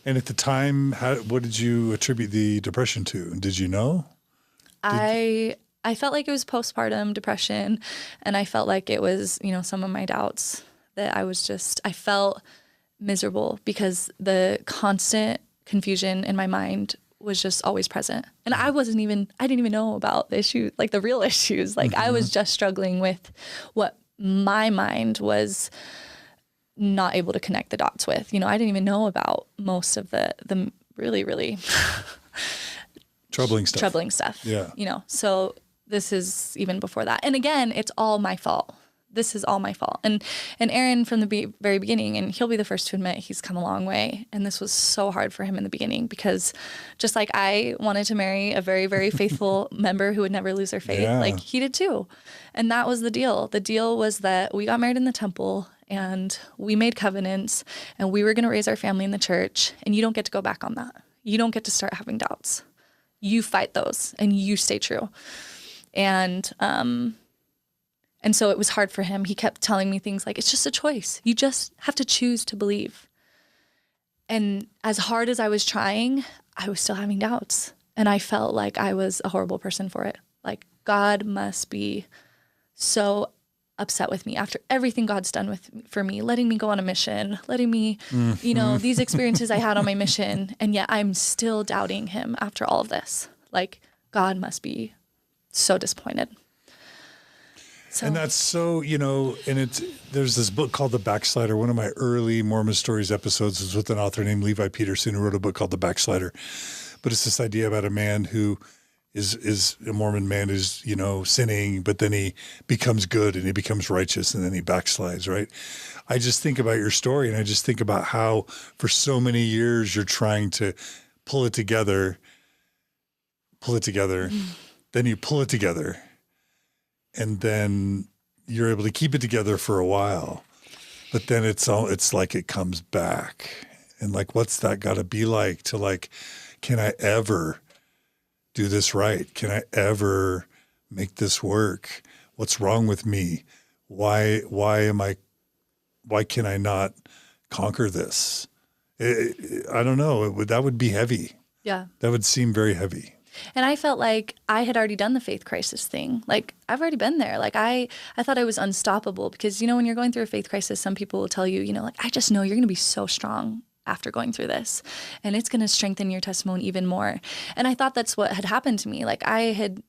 And at the time, what did you attribute the depression to? Did you know? I felt like it was postpartum depression, and I felt like it was, some of my doubts that I felt miserable because the constant confusion in my mind was just always present. And I didn't even know about the issue, like the real issues. Like I was just struggling with what my mind was not able to connect the dots with. I didn't even know about most of the really, really troubling stuff. Yeah. So this is even before that. And again, it's all my fault. This is all my fault. And Aaron from the very beginning, and he'll be the first to admit he's come a long way. And this was so hard for him in the beginning because just like I wanted to marry a very, very faithful member who would never lose their faith, like he did too. And that was the deal. The deal was that we got married in the temple and we made covenants and we were going to raise our family in the church. And you don't get to go back on that. You don't get to start having doubts. You fight those and you stay true. And so it was hard for him. He kept telling me things like, it's just a choice. You just have to choose to believe. And as hard as I was trying, I was still having doubts. And I felt like I was a horrible person for it. Like God must be so upset with me after everything God's done for me, letting me go on a mission, letting me, these experiences I had on my mission. And yet I'm still doubting him after all of this. Like God must be so disappointed. So. And that's so, there's this book called The Backslider. One of my early Mormon Stories episodes was with an author named Levi Peterson who wrote a book called The Backslider. But it's this idea about a man who is a Mormon man who's, sinning, but then he becomes good and he becomes righteous and then he backslides, right? I just think about your story and I just think about how for so many years you're trying to pull it together, then you pull it together. And then you're able to keep it together for a while, but then it's like it comes back. And like, what's that got to be like to like, can I ever do this right? Can I ever make this work? What's wrong with me? Why can I not conquer this? I don't know. That would be heavy. Yeah. That would seem very heavy. And I felt like I had already done the faith crisis thing. Like I've already been there. Like I thought I was unstoppable because, when you're going through a faith crisis, some people will tell you, like, I just know you're going to be so strong after going through this and it's going to strengthen your testimony even more. And I thought that's what had happened to me. Like I had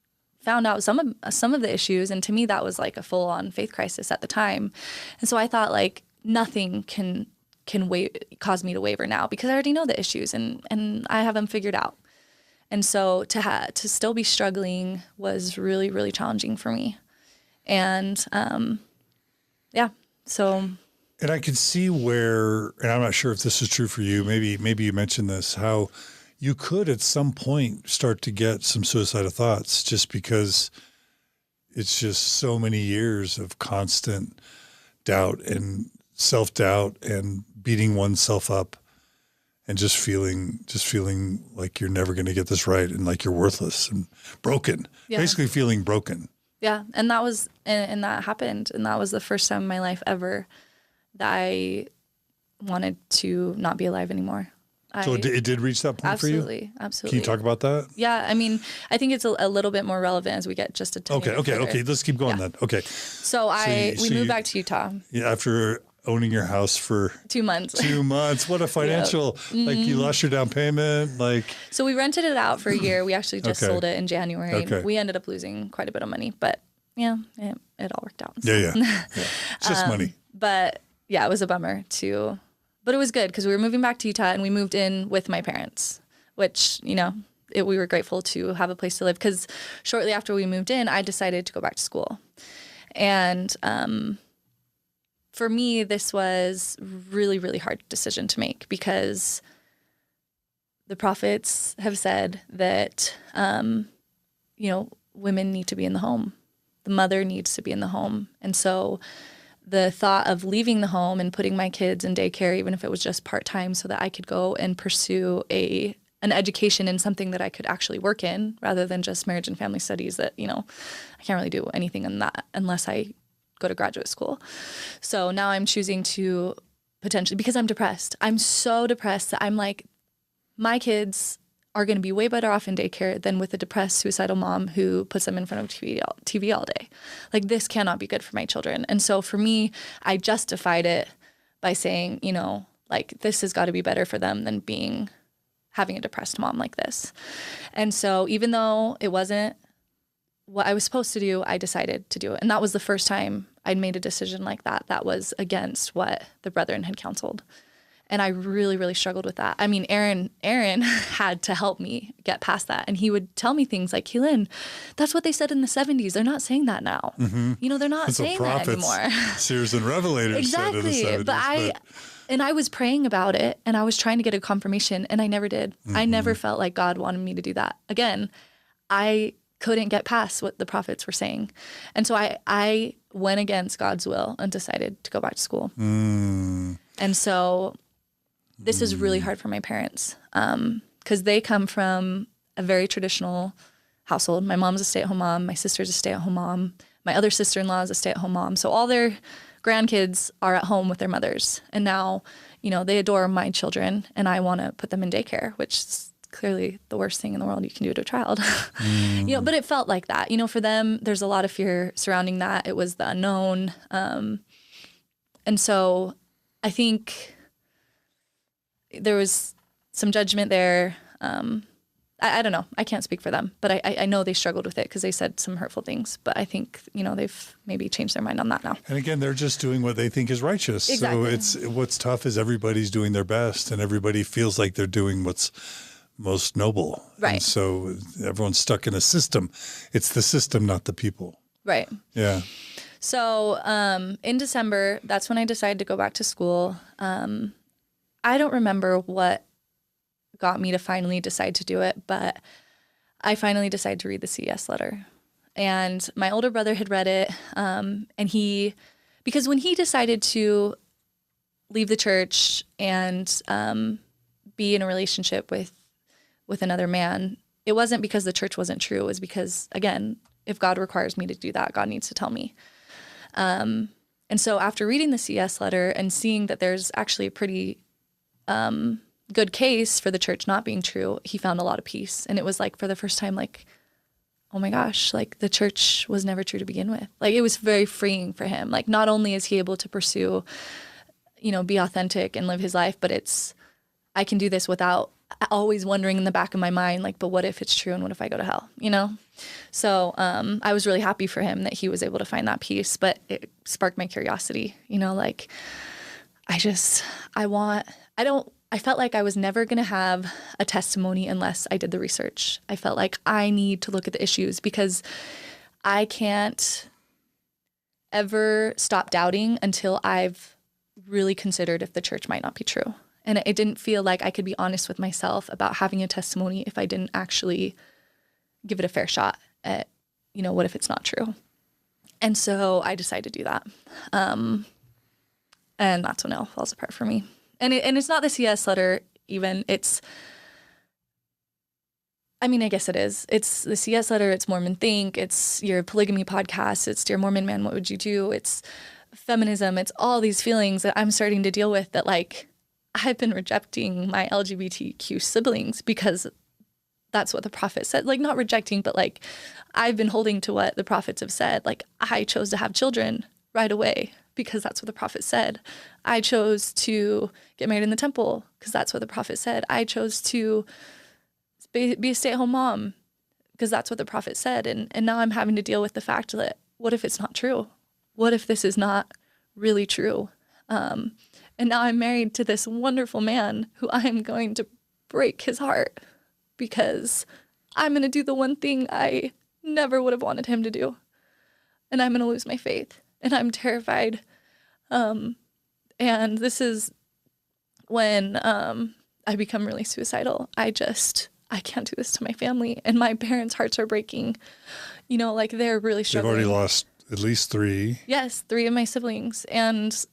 found out some of the issues. And to me, that was like a full on faith crisis at the time. And so I thought like nothing can cause me to waver now because I already know the issues and I have them figured out. And so to still be struggling was really, really challenging for me. And so. And I could see where, and I'm not sure if this is true for you, maybe you mentioned this, how you could at some point start to get some suicidal thoughts just because it's just so many years of constant doubt and self-doubt and beating oneself up. And just feeling like you're never going to get this right and like you're worthless and broken, basically feeling broken. Yeah. And that was, and that happened. And that was the first time in my life ever that I wanted to not be alive anymore. So it did reach that point for you? Absolutely. Can you talk about that? Yeah. I mean, I think it's a little bit more relevant as we get just a tiny bit further. Okay. Let's keep going then. Okay. So we moved back to Utah. Yeah. After owning your house for 2 months. 2 months. What a financial, like you lost your down payment. So we rented it out for a year. We actually just sold it in January. Okay. We ended up losing quite a bit of money, but it all worked out. So. Yeah. It's just money. But yeah, it was a bummer too, but it was good because we were moving back to Utah and we moved in with my parents, which, we were grateful to have a place to live because shortly after we moved in, I decided to go back to school. And, for me, this was really, really hard decision to make because the prophets have said that, women need to be in the home. The mother needs to be in the home. And so the thought of leaving the home and putting my kids in daycare, even if it was just part-time, so that I could go and pursue an education in something that I could actually work in rather than just marriage and family studies that, I can't really do anything in that unless I go to graduate school. So now I'm choosing to potentially, because I'm depressed. I'm so depressed that I'm like, my kids are going to be way better off in daycare than with a depressed, suicidal mom who puts them in front of TV all day. Like, this cannot be good for my children. And so for me, I justified it by saying, you know, like, this has got to be better for them than having a depressed mom like this. And so even though it wasn't what I was supposed to do, I decided to do it. And that was the first time I'd made a decision like that was against what the brethren had counseled. And I really, really struggled with that. I mean, Aaron had to help me get past that. And he would tell me things like, Helen, that's what they said in the 70s. They're not saying that now. Mm-hmm. You know, they're not saying that anymore. Seers and Revelators exactly. said in the 70s. And I was praying about it, and I was trying to get a confirmation, and I never did. Mm-hmm. I never felt like God wanted me to do that. Again, I couldn't get past what the prophets were saying. And so I went against God's will and decided to go back to school. Mm. And so this is really hard for my parents because they come from a very traditional household. My mom's a stay-at-home mom. My sister's a stay-at-home mom. My other sister-in-law is a stay-at-home mom. So all their grandkids are at home with their mothers. And now, you know, they adore my children, and I want to put them in daycare, which is clearly the worst thing in the world you can do to a child. You know, but it felt like that. You know, for them, there's a lot of fear surrounding that. It was the unknown. And so I think there was some judgment there. I don't know. I can't speak for them, but I know they struggled with it because they said some hurtful things. But I think, you know, they've maybe changed their mind on that now. And again, they're just doing what they think is righteous. Exactly. So what's tough is everybody's doing their best, and everybody feels like they're doing what's most noble. Right. And so everyone's stuck in a system. It's the system, not the people. Right. Yeah. So in December, that's when I decided to go back to school. I don't remember what got me to finally decide to do it, but I finally decided to read the CES letter. And my older brother had read it, and because when he decided to leave the church and be in a relationship with another man, it wasn't because the church wasn't true. It was because, again, if God requires me to do that, God needs to tell me. And so after reading the CS letter and seeing that there's actually a pretty good case for the church not being true, he found a lot of peace. And it was like, for the first time, like, oh my gosh, like, the church was never true to begin with. Like, it was very freeing for him. Like, not only is he able to pursue, you know, be authentic and live his life, but I can do this without always wondering in the back of my mind, like, but what if it's true and what if I go to hell, you know? So I was really happy for him that he was able to find that peace, but it sparked my curiosity, you know, like, I felt like I was never going to have a testimony unless I did the research. I felt like I need to look at the issues because I can't ever stop doubting until I've really considered if the church might not be true. And it didn't feel like I could be honest with myself about having a testimony if I didn't actually give it a fair shot at, you know, what if it's not true? And so I decided to do that. And that's when it all falls apart for me. And it's not the CS letter even. I guess it is. It's the CS letter. It's Mormon Think. It's your Polygamy podcast. It's Dear Mormon Man, What Would You Do? It's feminism. It's all these feelings that I'm starting to deal with that, like, I've been rejecting my LGBTQ siblings because that's what the prophet said. Like, not rejecting, but like, I've been holding to what the prophets have said. Like, I chose to have children right away because that's what the prophet said. I chose to get married in the temple because that's what the prophet said. I chose to be a stay-at-home mom because that's what the prophet said. And now I'm having to deal with the fact that, what if it's not true? What if this is not really true? And now I'm married to this wonderful man who I am going to break his heart because I'm going to do the one thing I never would have wanted him to do. And I'm going to lose my faith. And I'm terrified. And this is when I become really suicidal. I can't do this to my family. And my parents' hearts are breaking. You know, like, they're really struggling. They've already lost at least 3. Yes, 3 of my siblings. And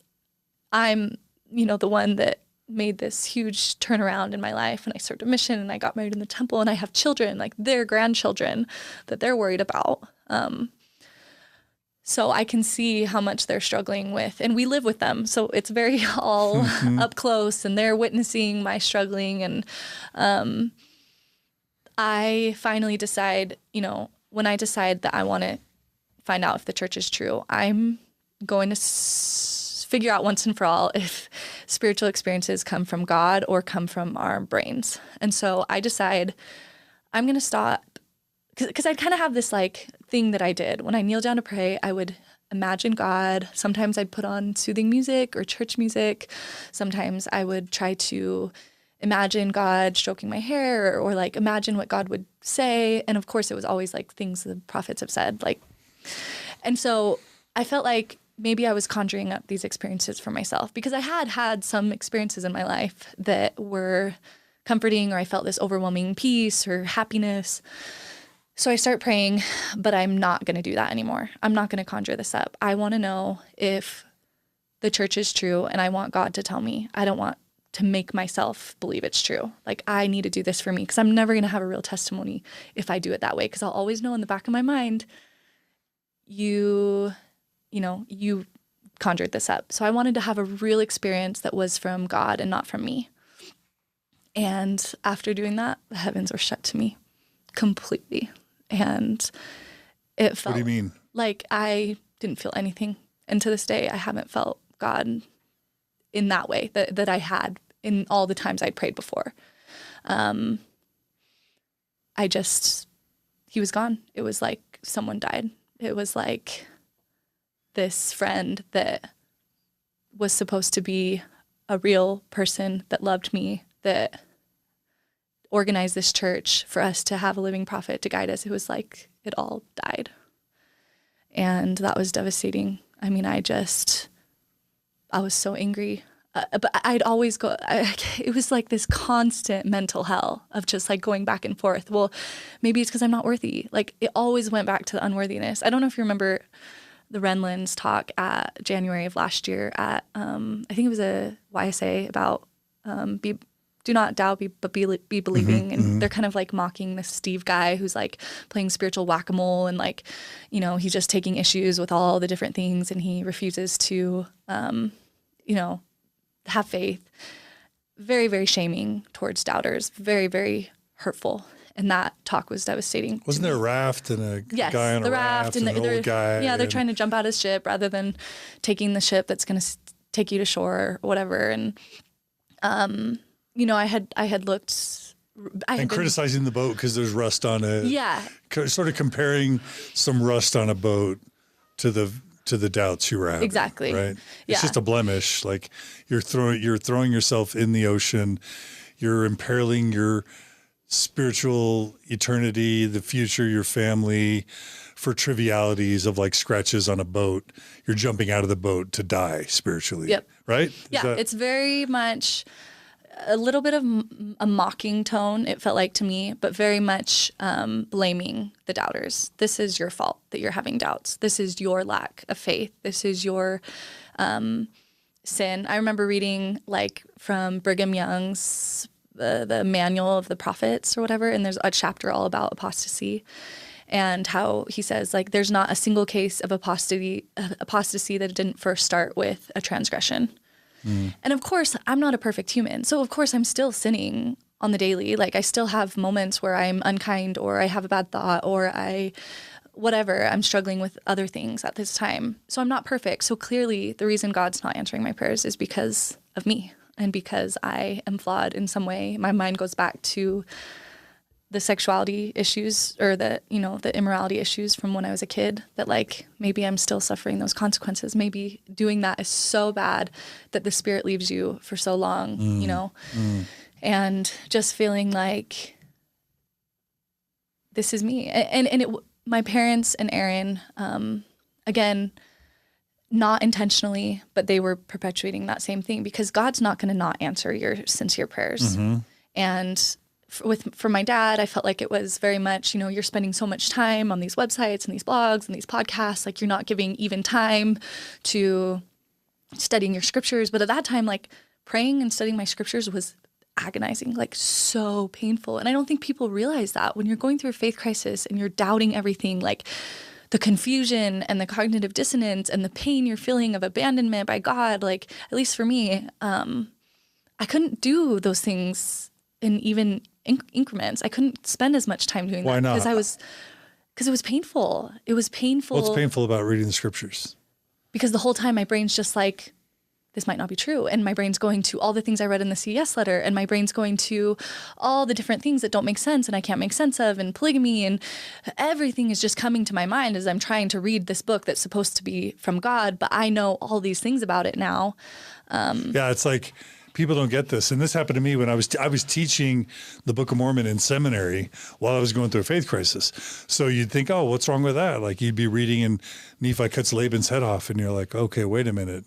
I'm, you know, the one that made this huge turnaround in my life. And I served a mission and I got married in the temple and I have children, like their grandchildren that they're worried about. So I can see how much they're struggling with, and we live with them. So it's very all up close, and they're witnessing my struggling. And I finally decide, when I decide that I want to find out if the church is true, I'm going to figure out once and for all if spiritual experiences come from God or come from our brains. And so I decide I'm going to stop, because I kind of have this like thing that I did. When I kneel down to pray, I would imagine God. Sometimes I'd put on soothing music or church music. Sometimes I would try to imagine God stroking my hair, or like imagine what God would say. And of course, it was always like things the prophets have said. And so I felt like maybe I was conjuring up these experiences for myself, because I had some experiences in my life that were comforting, or I felt this overwhelming peace or happiness. So I start praying, but I'm not going to do that anymore. I'm not going to conjure this up. I want to know if the church is true, and I want God to tell me. I don't want to make myself believe it's true. Like, I need to do this for me, because I'm never going to have a real testimony if I do it that way, because I'll always know in the back of my mind, you conjured this up. So I wanted to have a real experience that was from God and not from me. And after doing that, the heavens were shut to me completely. And it felt, what do you mean? Like I didn't feel anything. And to this day, I haven't felt God in that way that I had in all the times I'd prayed before. He was gone. It was like someone died. It was like this friend that was supposed to be a real person that loved me, that organized this church for us to have a living prophet to guide us. It was like it all died. And that was devastating. I mean, I was so angry. But I'd always it was like this constant mental hell of just like going back and forth. Well, maybe it's because I'm not worthy. Like, it always went back to the unworthiness. I don't know if you remember the Renlins talk at January of last year at, I think it was a YSA about do not doubt, but be believing. And they're kind of like mocking this Steve guy who's like playing spiritual whack-a-mole, and like, he's just taking issues with all the different things, and he refuses to, have faith. Very, very shaming towards doubters. Very, very hurtful. And that talk was devastating. Wasn't there a raft and a guy on a raft and an old guy? Yeah, they're trying to jump out of ship rather than taking the ship that's going to take you to shore or whatever. And, I had looked. Criticizing the boat because there's rust on it. Yeah. Sort of comparing some rust on a boat to the doubts you were having. Exactly. Right? Yeah. It's just a blemish. Like, you're throwing yourself in the ocean. You're imperiling your spiritual eternity, the future, your family, for trivialities of like scratches on a boat. You're jumping out of the boat to die spiritually. Yep. Right? It's very much a little bit of a mocking tone, it felt like to me, but very much blaming the doubters. This is your fault that you're having doubts. This is your lack of faith. This is your sin. I remember reading like from Brigham Young's the manual of the prophets or whatever, and there's a chapter all about apostasy and how he says like there's not a single case of apostasy that didn't first start with a transgression. And of course, I'm not a perfect human. So of course, I'm still sinning on the daily. Like, I still have moments where I'm unkind, or I have a bad thought, or I'm struggling with other things at this time. So I'm not perfect. So clearly the reason God's not answering my prayers is because of me, and because I am flawed in some way. My mind goes back to the sexuality issues, or the immorality issues from when I was a kid, that like maybe I'm still suffering those consequences. Maybe doing that is so bad that the spirit leaves you for so long, and just feeling like this is me. And my parents and Aaron, again, not intentionally, but they were perpetuating that same thing, because God's not going to not answer your sincere prayers. And for my dad, I felt like it was very much, you're spending so much time on these websites and these blogs and these podcasts, like you're not giving even time to studying your scriptures. But at that time, like praying and studying my scriptures was agonizing, like so painful. And I don't think people realize that when you're going through a faith crisis and you're doubting everything, like the confusion and the cognitive dissonance and the pain you're feeling of abandonment by God, like, at least for me, I couldn't do those things in even increments. I couldn't spend as much time doing Why that not? because it was painful. It was painful. What's painful about reading the scriptures? Because the whole time my brain's just like, this might not be true. And my brain's going to all the things I read in the CES letter. And my brain's going to all the different things that don't make sense and I can't make sense of, and polygamy, and everything is just coming to my mind as I'm trying to read this book that's supposed to be from God. But I know all these things about it now. Yeah, it's like people don't get this. And this happened to me when I was teaching the Book of Mormon in seminary while I was going through a faith crisis. So you'd think, oh, what's wrong with that? Like you'd be reading and Nephi cuts Laban's head off and you're like, okay, wait a minute.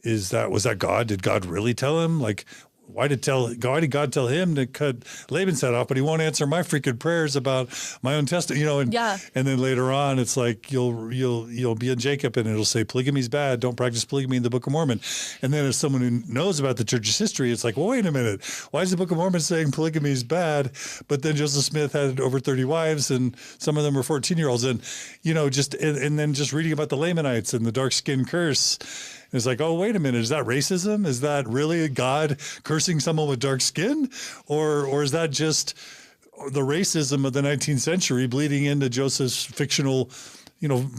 Was that God? Did God really tell him? Like, why did God tell him to cut Laban's head off, but he won't answer my freaking prayers about my own testimony, and then later on it's like you'll be in Jacob and it'll say polygamy's bad, don't practice polygamy in the Book of Mormon. And then as someone who knows about the church's history, it's like, well, wait a minute, why is the Book of Mormon saying polygamy is bad? But then Joseph Smith had over 30 wives and some of them were 14-year-olds, and and then just reading about the Lamanites and the dark skin curse. It's like, oh, wait a minute, is that racism? Is that really God cursing someone with dark skin? Or is that just the racism of the 19th century bleeding into Joseph's fictional,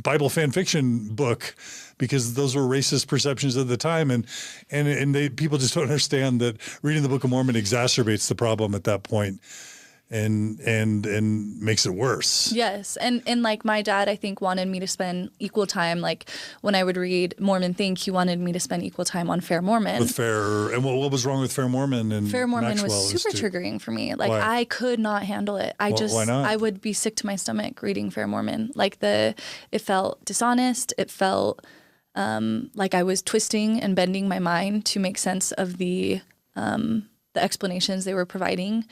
Bible fan fiction book? Because those were racist perceptions of the time. And people just don't understand that reading the Book of Mormon exacerbates the problem at that point. And makes it worse. Yes. And like my dad, I think, wanted me to spend equal time. Like when I would read Mormon Think, he wanted me to spend equal time on Fair Mormon. And what was wrong with Fair Mormon? And Fair Mormon Maxwell was super triggering for me. Like why? I could not handle it. Why not? I would be sick to my stomach reading Fair Mormon. Like it felt dishonest. It felt like I was twisting and bending my mind to make sense of the explanations they were providing.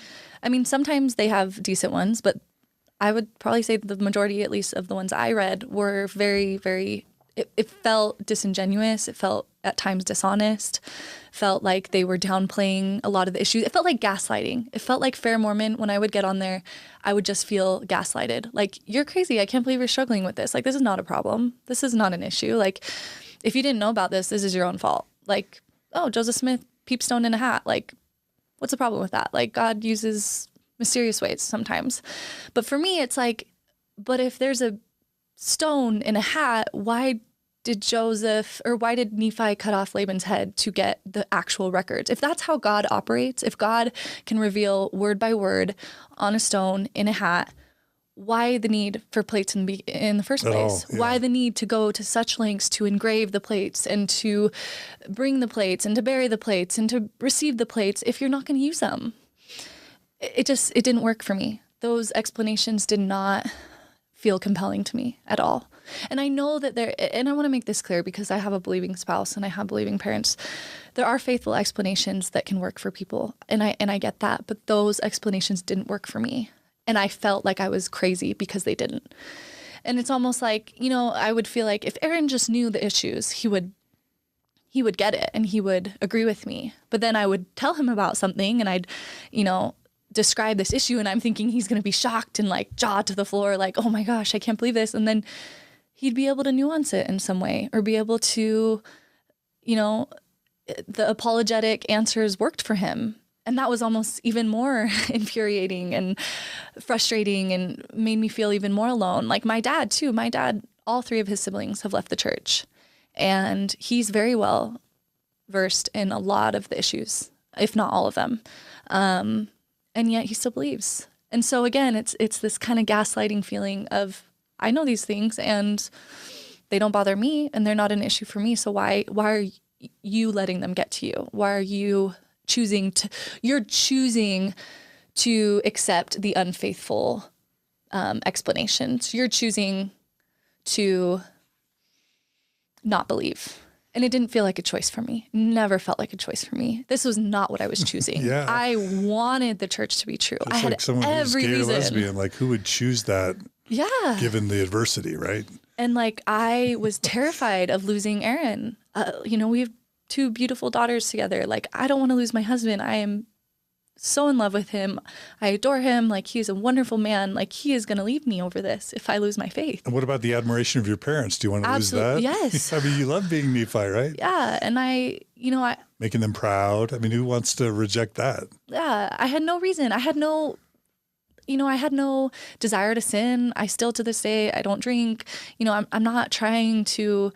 I mean, sometimes they have decent ones, but I would probably say the majority, at least, of the ones I read were very, very, it felt disingenuous. It felt at times dishonest. Felt like they were downplaying a lot of the issues. It felt like gaslighting. It felt like Fair Mormon, when I would get on there, I would just feel gaslighted. Like, you're crazy. I can't believe you're struggling with this. Like, this is not a problem. This is not an issue. Like, if you didn't know about this is your own fault. Like, oh, Joseph Smith, peepstone in a hat. Like, what's the problem with that? Like, God uses mysterious ways sometimes. But for me, it's like, but if there's a stone in a hat, why did Nephi cut off Laban's head to get the actual records? If that's how God operates, if God can reveal word by word on a stone in a hat, why the need for plates in the first place? Yeah. Why the need to go to such lengths to engrave the plates and to bring the plates and to bury the plates and to receive the plates if you're not going to use them? It didn't work for me. Those explanations did not feel compelling to me at all. And I know that and I want to make this clear because I have a believing spouse and I have believing parents. There are faithful explanations that can work for people. And I get that, but those explanations didn't work for me. And I felt like I was crazy because they didn't. And it's almost like, I would feel like if Aaron just knew the issues, he would get it and he would agree with me. But then I would tell him about something and I'd, describe this issue and I'm thinking he's going to be shocked and like jaw to the floor, like, oh my gosh, I can't believe this. And then he'd be able to nuance it in some way or be able to, the apologetic answers worked for him. And that was almost even more infuriating and frustrating and made me feel even more alone. Like my dad, too. My dad, all three of his siblings have left the church. And he's very well versed in a lot of the issues, if not all of them. And yet he still believes. And so, again, it's this kind of gaslighting feeling of, I know these things and they don't bother me and they're not an issue for me. So why are you letting them get to you? Why are you you're choosing to accept the unfaithful explanations. You're choosing to not believe. And it didn't feel like a choice for me. Never felt like a choice for me. This was not what I was choosing. Yeah. I wanted the church to be true. Just I had like someone every who's gay reason. or lesbian, like who would choose that? Yeah. Given the adversity, right? And like I was terrified of losing Aaron. We have 2 beautiful daughters together. Like I don't want to lose my husband. I am so in love with him. I adore him. Like, he's a wonderful man. Like, he is going to leave me over this if I lose my faith. And what about the admiration of your parents? Do you want to lose that? Yes. I mean, you love being Nephi, right? Yeah. And making them proud. I mean, who wants to reject that? Yeah. I had no reason. I had no desire to sin. I still, to this day, I don't drink. I'm not trying to,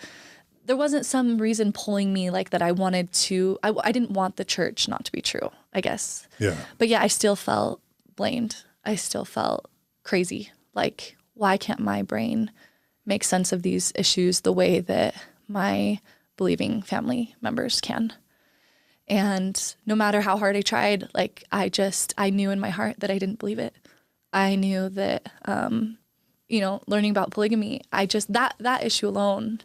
there wasn't some reason pulling me like that I wanted to, I didn't want the church not to be true, I guess. Yeah. But yeah, I still felt blamed. I still felt crazy. Like, why can't my brain make sense of these issues the way that my believing family members can? And no matter how hard I tried, like, I knew in my heart that I didn't believe it. I knew that, learning about polygamy, that issue alone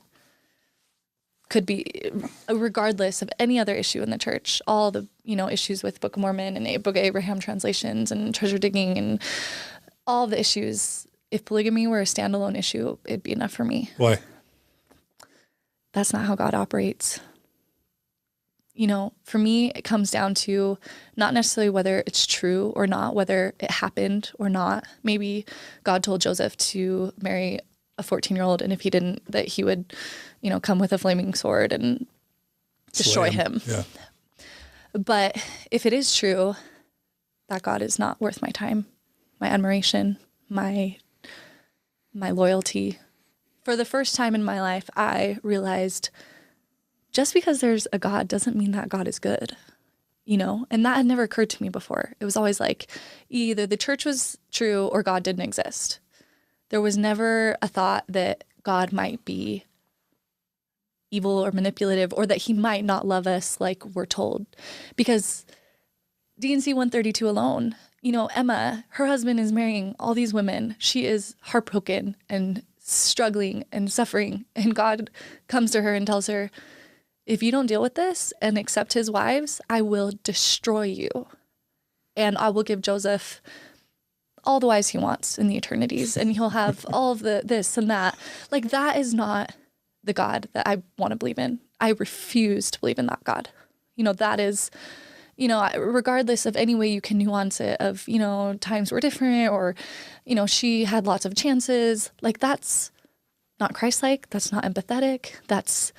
could be, regardless of any other issue in the church, all the, issues with Book of Mormon and Book of Abraham translations and treasure digging and all the issues, if polygamy were a standalone issue, it'd be enough for me. Why? That's not how God operates. For me, it comes down to not necessarily whether it's true or not, whether it happened or not. Maybe God told Joseph to marry a 14-year-old, and if he didn't, that he would, come with a flaming sword and destroy him. Yeah. But if it is true, that God is not worth my time, my admiration, my loyalty. For the first time in my life, I realized just because there's a God doesn't mean that God is good, and that had never occurred to me before. It was always like either the church was true or God didn't exist. There was never a thought that God might be evil or manipulative, or that he might not love us like we're told. Because D&C 132 alone, Emma, her husband is marrying all these women. She is heartbroken and struggling and suffering. And God comes to her and tells her, if you don't deal with this and accept his wives, I will destroy you. And I will give Joseph all the wives he wants in the eternities. And he'll have all of the this and that. Like, that is not the God that I want to believe in. I refuse to believe in that God. That is, regardless of any way you can nuance it of, times were different or, she had lots of chances. Like, that's not Christ-like. That's not empathetic. That's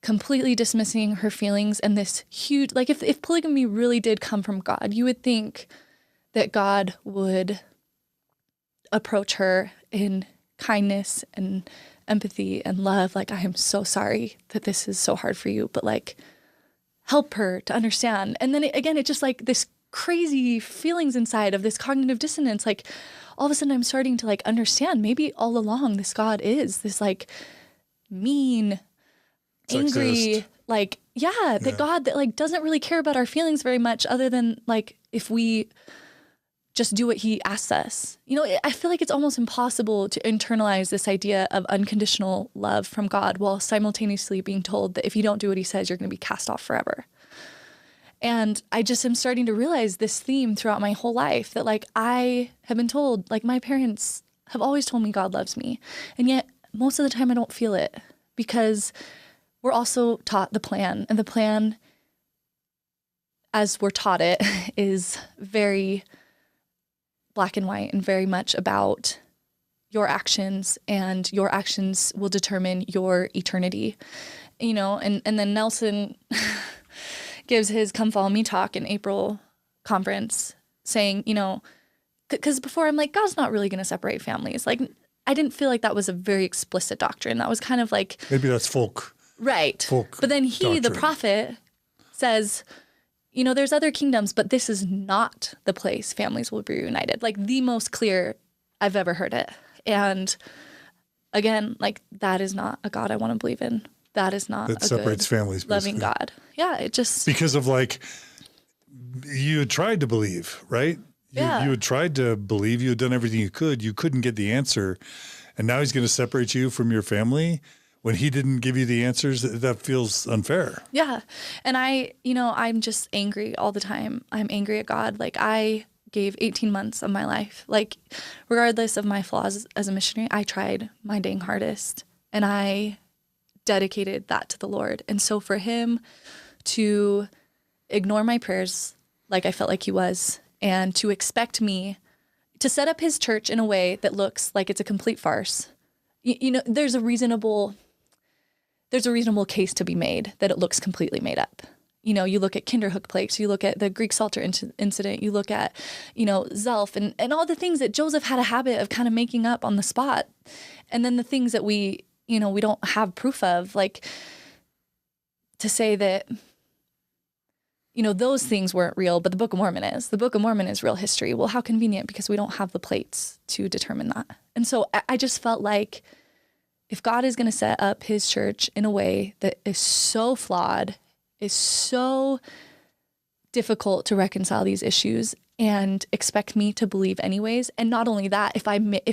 completely dismissing her feelings and this huge, like, if polygamy really did come from God, you would think that God would approach her in kindness and empathy and love. Like, I am so sorry that this is so hard for you, but like, help her to understand. And then it's just like this crazy feelings inside of this cognitive dissonance. Like, all of a sudden I'm starting to like understand maybe all along this God is this like mean, angry, like, that God that like doesn't really care about our feelings very much, other than like if we just do what he asks us. I feel like it's almost impossible to internalize this idea of unconditional love from God while simultaneously being told that if you don't do what he says, you're going to be cast off forever. And I just am starting to realize this theme throughout my whole life, that like I have been told, like, my parents have always told me God loves me. And yet most of the time I don't feel it, because we're also taught the plan, and the plan, as we're taught it, is very black and white and very much about your actions, and your actions will determine your eternity, and then Nelson gives his Come Follow Me talk in April conference saying, because before I'm like, God's not really going to separate families. Like, I didn't feel like that was a very explicit doctrine. That was kind of like, maybe that's folk. Right. Folk but then he, the doctrine. prophet, says, there's other kingdoms, but this is not the place families will be reunited. Like, the most clear I've ever heard it. And again, like, that is not a God I want to believe in. That is not that a separates good, families, loving basically. God. Yeah, it just, Because of like, you had tried to believe, right? You had tried to believe. You had done everything you could. You couldn't get the answer. And now he's going to separate you from your family when he didn't give you the answers. That feels unfair. Yeah. And I'm just angry all the time. I'm angry at God. Like, I gave 18 months of my life. Like, regardless of my flaws as a missionary, I tried my dang hardest, and I dedicated that to the Lord. And so for him to ignore my prayers like I felt like he was, and to expect me to set up his church in a way that looks like it's a complete farce. You know, there's a reasonable case to be made that it looks completely made up. You know, you look at Kinderhook plagues, you look at the Greek Psalter incident, you look at, you know, Zelph and all the things that Joseph had a habit of kind of making up on the spot. And then the things that we don't have proof of, like to say that, you know, those things weren't real, but the Book of Mormon is. The Book of Mormon is real history. Well, how convenient, because we don't have the plates to determine that. And so I just felt like if God is going to set up his church in a way that is so flawed, is so difficult to reconcile these issues, and expect me to believe anyways, and not only that, if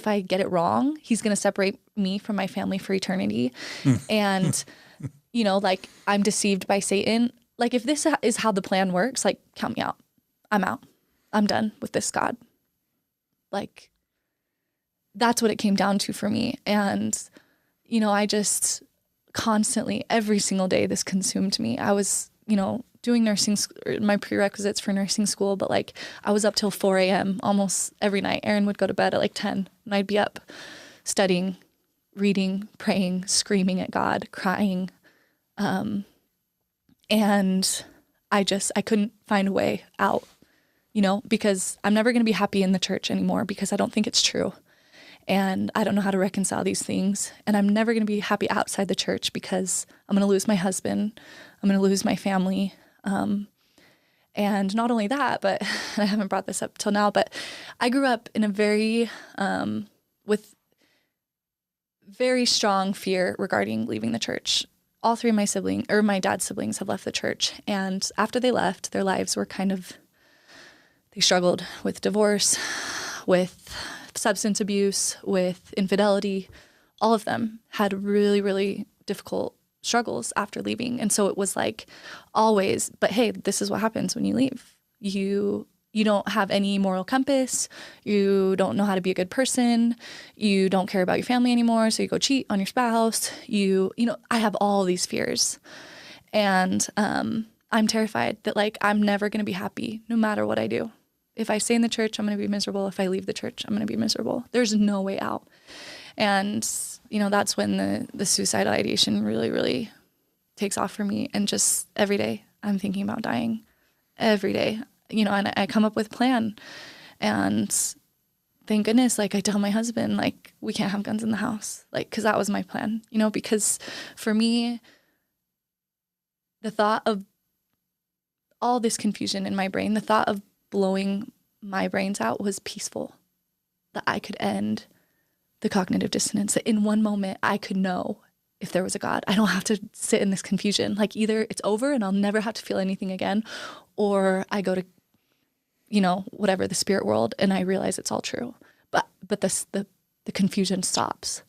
I get it wrong, he's going to separate me from my family for eternity. And, you know, like I'm deceived by Satan. Like if this is how the plan works, like count me out. I'm out. I'm done with this God. Like that's what it came down to for me. And, you know, I just constantly, every single day, this consumed me. I was, you know, doing nursing, my prerequisites for nursing school, but like I was up till 4 a.m. almost every night. Aaron would go to bed at like 10 and I'd be up studying, reading, praying, screaming at God, crying. And I couldn't find a way out, you know, because I'm never going to be happy in the church anymore because I don't think it's true. And I don't know how to reconcile these things. And I'm never going to be happy outside the church because I'm going to lose my husband. I'm going to lose my family. And not only that, but I haven't brought this up till now, but I grew up in a very, with very strong fear regarding leaving the church. All three of my dad's siblings have left the church. And after they left, their lives were they struggled with divorce, with substance abuse, with infidelity. All of them had really, really difficult struggles after leaving. And so it was like always, but hey, this is what happens when you leave. You don't have any moral compass. You don't know how to be a good person. You don't care about your family anymore. So you go cheat on your spouse. You know, I have all these fears. And I'm terrified that like I'm never going to be happy no matter what I do. If I stay in the church, I'm going to be miserable. If I leave the church, I'm going to be miserable. There's no way out. And, you know, that's when the suicidal ideation really, really takes off for me. And just every day I'm thinking about dying. Every day. You know, and I come up with a plan, and thank goodness, like I tell my husband, like we can't have guns in the house, like, cause that was my plan, you know, because for me, the thought of all this confusion in my brain, the thought of blowing my brains out was peaceful, that I could end the cognitive dissonance, that in one moment I could know if there was a God. I don't have to sit in this confusion. Like either it's over and I'll never have to feel anything again, or I go to, you know, whatever, the spirit world, and I realize it's all true. But the confusion stops.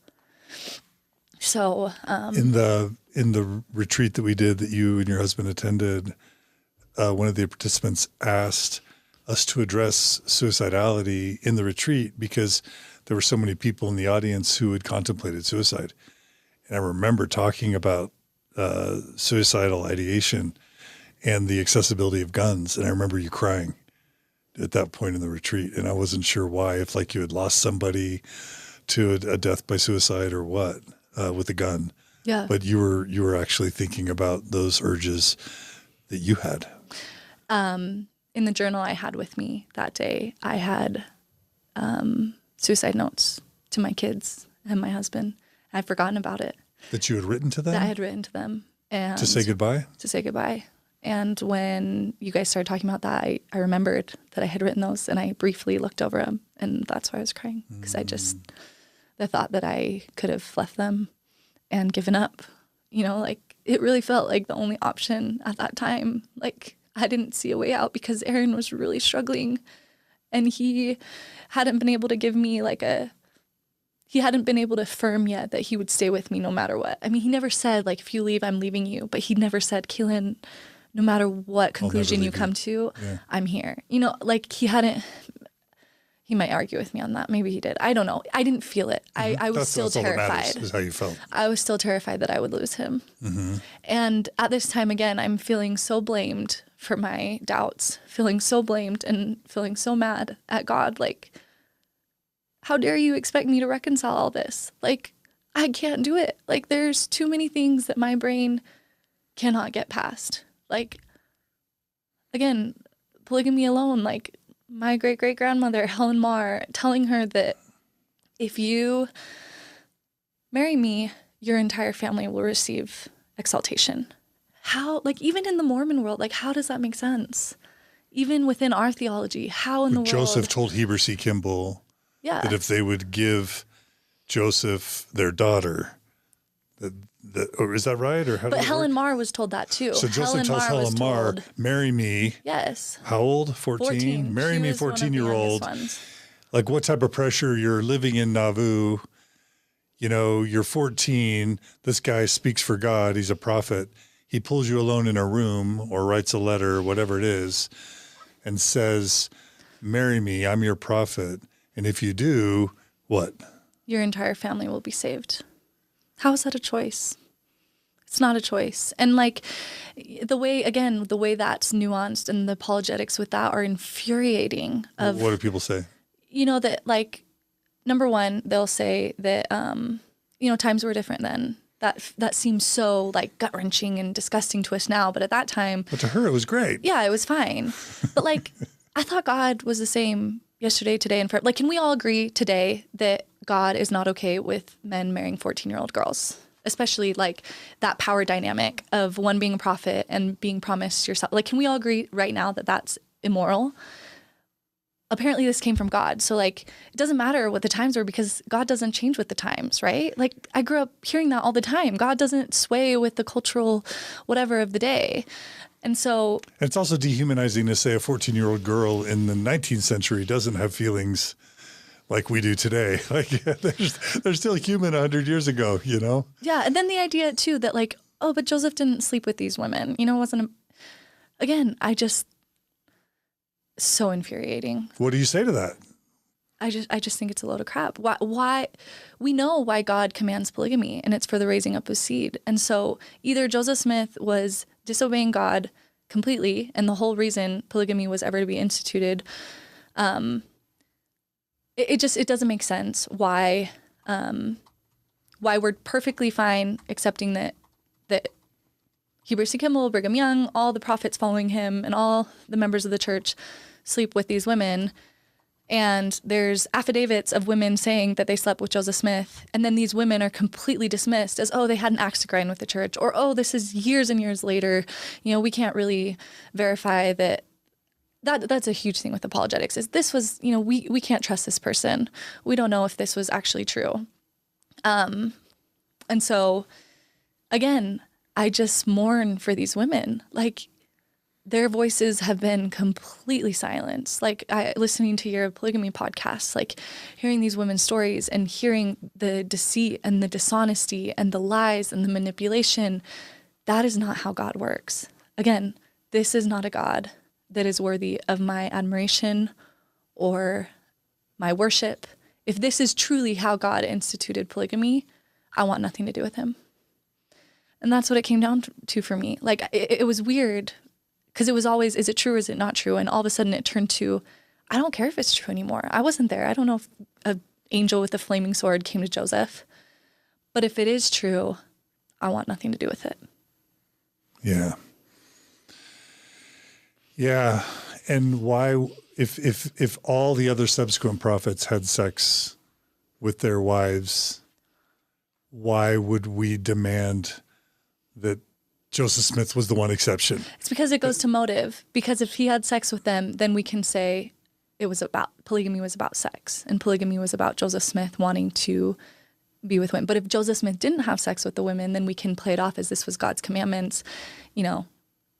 So in the retreat that we did that you and your husband attended, one of the participants asked us to address suicidality in the retreat because there were so many people in the audience who had contemplated suicide. And I remember talking about suicidal ideation and the accessibility of guns. And I remember you crying at that point in the retreat. And I wasn't sure why, if like you had lost somebody to a death by suicide or what, with a gun. Yeah. But you were actually thinking about those urges that you had. In the journal I had with me that day, I had suicide notes to my kids and my husband. I'd forgotten about it. That you had written to them? That I had written to them. And to say goodbye? To say goodbye. And when you guys started talking about that, I remembered that I had written those, and I briefly looked over them, and that's why I was crying, because the thought that I could have left them and given up, you know, like it really felt like the only option at that time. Like I didn't see a way out because Aaron was really struggling, and he hadn't been able to give me he hadn't been able to affirm yet that he would stay with me no matter what. I mean, he never said, like, if you leave, I'm leaving you. But he never said, Kalin, no matter what conclusion you come to, yeah, I'm here. You know, like he hadn't He might argue with me on that. Maybe he did. I don't know. I didn't feel it. I was still terrified. Is how you felt. I was still terrified that I would lose him. And at this time, again, I'm feeling so blamed for my doubts, feeling so blamed and feeling so mad at God. Like, how dare you expect me to reconcile all this? Like, I can't do it. Like, there's too many things that my brain cannot get past. Like, again, polygamy alone, like, my great-great-grandmother, Helen telling her that if you marry me, your entire family will receive exaltation. How, like, even in the Mormon world, like, how does that make sense? Even within our theology, how in the world? Joseph told Heber C. Kimball that if they would give Joseph their daughter, or is that right? Or how? But Helen Mar was told that too. So Joseph tells Helen Mar, marry me. Yes. How old? 14? Marry me, 14-year-old. Like, what type of pressure? You're living in Nauvoo. You know, you're 14. This guy speaks for God. He's a prophet. He pulls you alone in a room or writes a letter, whatever it is, and says, marry me. I'm your prophet. And if you do, what? Your entire family will be saved. How is that a choice? It's not a choice. And like the way that's nuanced and the apologetics with that are infuriating. What do people say? You know, that like, number one, they'll say that, times were different then. That seems so like gut wrenching and disgusting to us now. But at that time. But to her, it was great. Yeah, it was fine. But like, I thought God was the same yesterday, today, and forever. Like, can we all agree today that God is not okay with men marrying 14-year-old girls, especially like that power dynamic of one being a prophet and being promised yourself? Like, can we all agree right now that that's immoral? Apparently this came from God. So like, it doesn't matter what the times were because God doesn't change with the times, right? Like, I grew up hearing that all the time. God doesn't sway with the cultural whatever of the day. And so it's also dehumanizing to say a 14-year-old girl in the 19th century doesn't have feelings like we do today. Like, they're still human 100 years ago, you know? Yeah. And then the idea too that like, oh, but Joseph didn't sleep with these women, you know, so infuriating. What do you say to that? I just think it's a load of crap. Why we know why God commands polygamy, and it's for the raising up of seed. And so either Joseph Smith was disobeying God completely, and the whole reason polygamy was ever to be instituted, it doesn't make sense why we're perfectly fine accepting that Heber C. Kimball, Brigham Young, all the prophets following him, and all the members of the church sleep with these women. And there's affidavits of women saying that they slept with Joseph Smith. And then these women are completely dismissed as, oh, they had an axe to grind with the church. Or, oh, this is years and years later. You know, we can't really verify that. That's a huge thing with apologetics is this was, you know, we can't trust this person. We don't know if this was actually true. And so, again, I just mourn for these women. Like, their voices have been completely silenced. Like, listening to your polygamy podcast, like hearing these women's stories and hearing the deceit and the dishonesty and the lies and the manipulation, that is not how God works. Again, this is not a God that is worthy of my admiration or my worship. If this is truly how God instituted polygamy, I want nothing to do with him. And that's what it came down to for me. Like, it was weird because it was always, is it true or is it not true? And all of a sudden it turned to, I don't care if it's true anymore. I wasn't there. I don't know if an angel with a flaming sword came to Joseph. But if it is true, I want nothing to do with it. Yeah. Yeah. And why, if all the other subsequent prophets had sex with their wives, why would we demand that Joseph Smith was the one exception? It's because it goes to motive. Because if he had sex with them, then we can say polygamy was about sex, and polygamy was about Joseph Smith wanting to be with women. But if Joseph Smith didn't have sex with the women, then we can play it off as this was God's commandments, you know.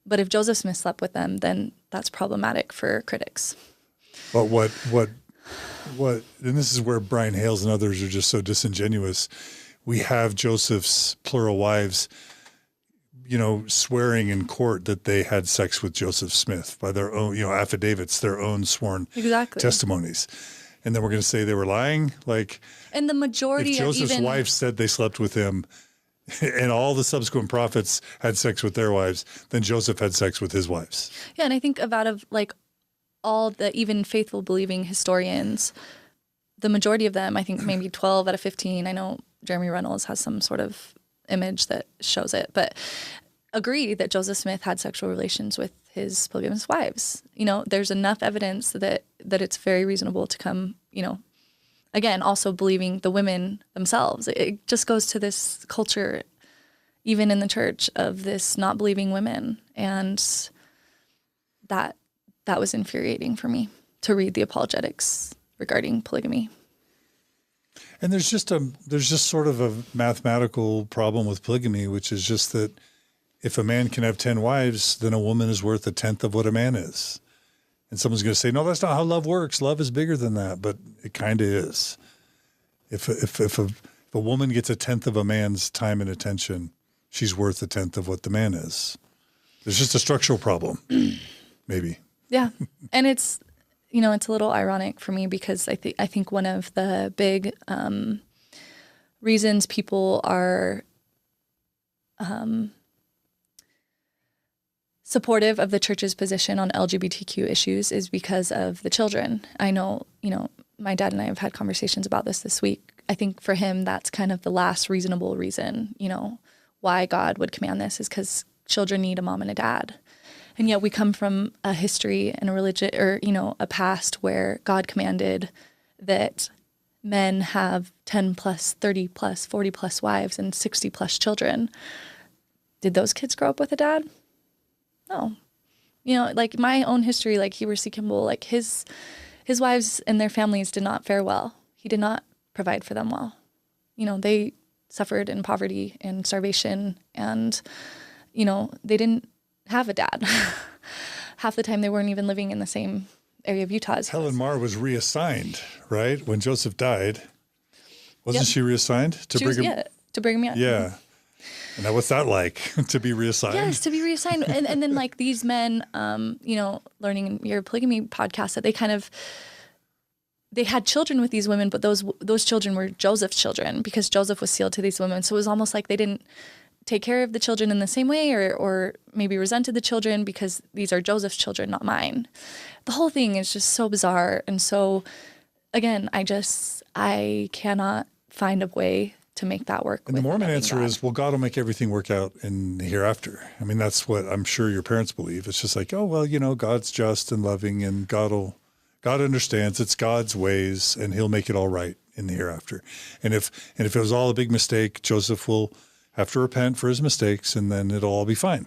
But if Joseph Smith slept with them, then that's problematic for critics. But what, and this is where Brian Hales and others are just so disingenuous. We have Joseph's plural wives, you know, swearing in court that they had sex with Joseph Smith by their own, you know, affidavits, their own sworn testimonies. and then we're going to say they were lying. Like, and the majority if Joseph's of wife said they slept with him and all the subsequent prophets had sex with their wives, then Joseph had sex with his wives. Yeah, and I think of like all the even faithful believing historians, the majority of them, I think maybe 12 out of 15, I know Jeremy Reynolds has some sort of image that shows it, but agree that Joseph Smith had sexual relations with his polygamous wives. You know, there's enough evidence that it's very reasonable to come, you know, again, also believing the women themselves. It just goes to this culture, even in the church, of this not believing women. And that was infuriating for me to read the apologetics regarding polygamy. And there's just sort of a mathematical problem with polygamy, which is just that if a man can have 10 wives, then a woman is worth a tenth of what a man is. And someone's going to say, no, that's not how love works. Love is bigger than that, but it kind of is. If a woman gets a tenth of a man's time and attention, she's worth a tenth of what the man is. There's just a structural problem, maybe. Yeah. And it's, you know, it's a little ironic for me because I think one of the big reasons people are supportive of the church's position on LGBTQ issues is because of the children. I know, you know, my dad and I have had conversations about this week. I think for him, that's kind of the last reasonable reason, you know, why God would command this is because children need a mom and a dad. And yet we come from a history and a religion, or, you know, a past where God commanded that men have 10 plus, 30 plus, 40 plus wives and 60 plus children. Did those kids grow up with a dad? No. You know, like my own history, like Heber C. Kimball, like his wives and their families did not fare well. He did not provide for them well. You know, they suffered in poverty and starvation and, you know, they didn't have a dad. Half the time they weren't even living in the same area of Utah as Helen Mar was reassigned, right? When Joseph died. Wasn't she reassigned to Brigham? Yeah, to Brigham Young. Yeah. And now what's that like to be reassigned? Yes, to be reassigned. and then like these men, you know, learning in your polygamy podcast that they had children with these women, but those children were Joseph's children because Joseph was sealed to these women. So it was almost like they didn't take care of the children in the same way or maybe resented the children because these are Joseph's children, not mine. The whole thing is just so bizarre. And so, again, I cannot find a way to make that work. And the Mormon answer is, well, God will make everything work out in the hereafter. I mean, that's what I'm sure your parents believe. It's just like, oh, well, you know, God's just and loving and God understands it's God's ways and he'll make it all right in the hereafter. And if it was all a big mistake, Joseph will have to repent for his mistakes and then it'll all be fine.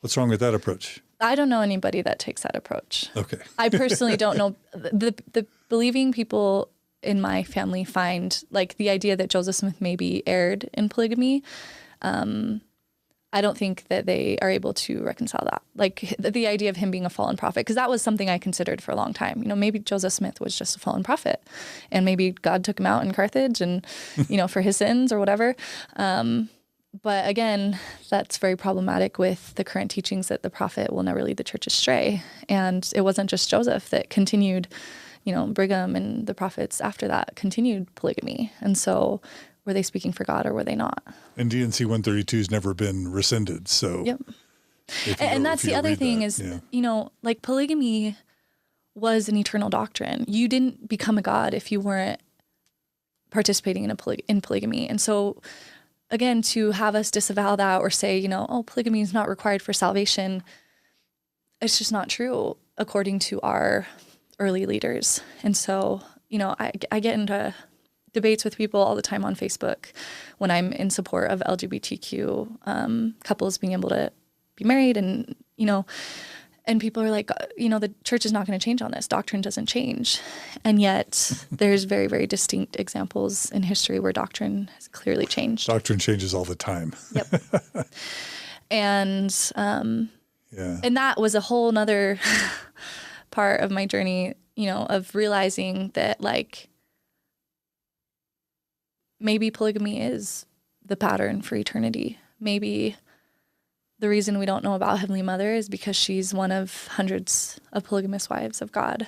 What's wrong with that approach? I don't know anybody that takes that approach. Okay. I personally don't know. The believing people in my family find like the idea that Joseph Smith maybe erred in polygamy. I don't think that they are able to reconcile that. Like the idea of him being a fallen prophet, because that was something I considered for a long time. You know, maybe Joseph Smith was just a fallen prophet and maybe God took him out in Carthage and, you know, for his sins or whatever. But again, that's very problematic with the current teachings that the prophet will never lead the church astray. And it wasn't just Joseph that continued, you know, Brigham and the prophets after that continued polygamy. And so were they speaking for God or were they not? And DNC 132 has never been rescinded. So, yep. And that's the other thing is, you know, like polygamy was an eternal doctrine. You didn't become a God if you weren't participating in polygamy. And so, again, to have us disavow that or say, you know, oh, polygamy is not required for salvation, it's just not true according to our early leaders. And so, you know, I get into debates with people all the time on Facebook when I'm in support of LGBTQ couples being able to be married and, you know, and people are like, you know, the church is not going to change on this. Doctrine doesn't change. And yet there's very, very distinct examples in history where doctrine has clearly changed. Doctrine changes all the time. Yep. And that was a whole nother part of my journey, you know, of realizing that like maybe polygamy is the pattern for eternity. Maybe the reason we don't know about Heavenly Mother is because she's one of hundreds of polygamous wives of God.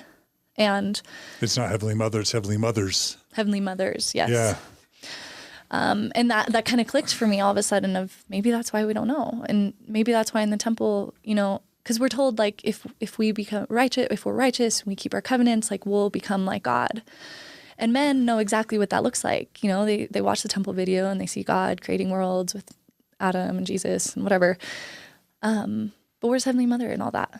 And it's not Heavenly Mother, it's Heavenly Mothers. Heavenly Mothers, yes. Yeah. And that kind of clicked for me all of a sudden of maybe that's why we don't know. And maybe that's why in the temple, you know, because we're told like if we become righteous, if we're righteous, we keep our covenants, like we'll become like God. And men know exactly what that looks like. You know, they watch the temple video and they see God creating worlds with Adam and Jesus and whatever. But where's Heavenly Mother and all that?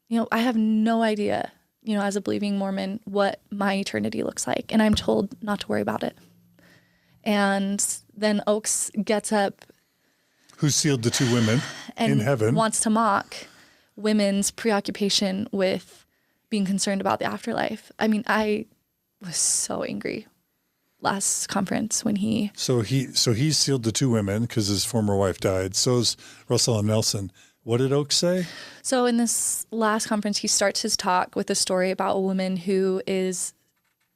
You know, I have no idea, you know, as a believing Mormon, what my eternity looks like. And I'm told not to worry about it. And then Oaks gets up. Who sealed the two women in heaven. Wants to mock women's preoccupation with being concerned about the afterlife. I mean, I was so angry last conference when he... So he sealed the two women because his former wife died. So is Russell and Nelson. What did Oaks say? So in this last conference, he starts his talk with a story about a woman who is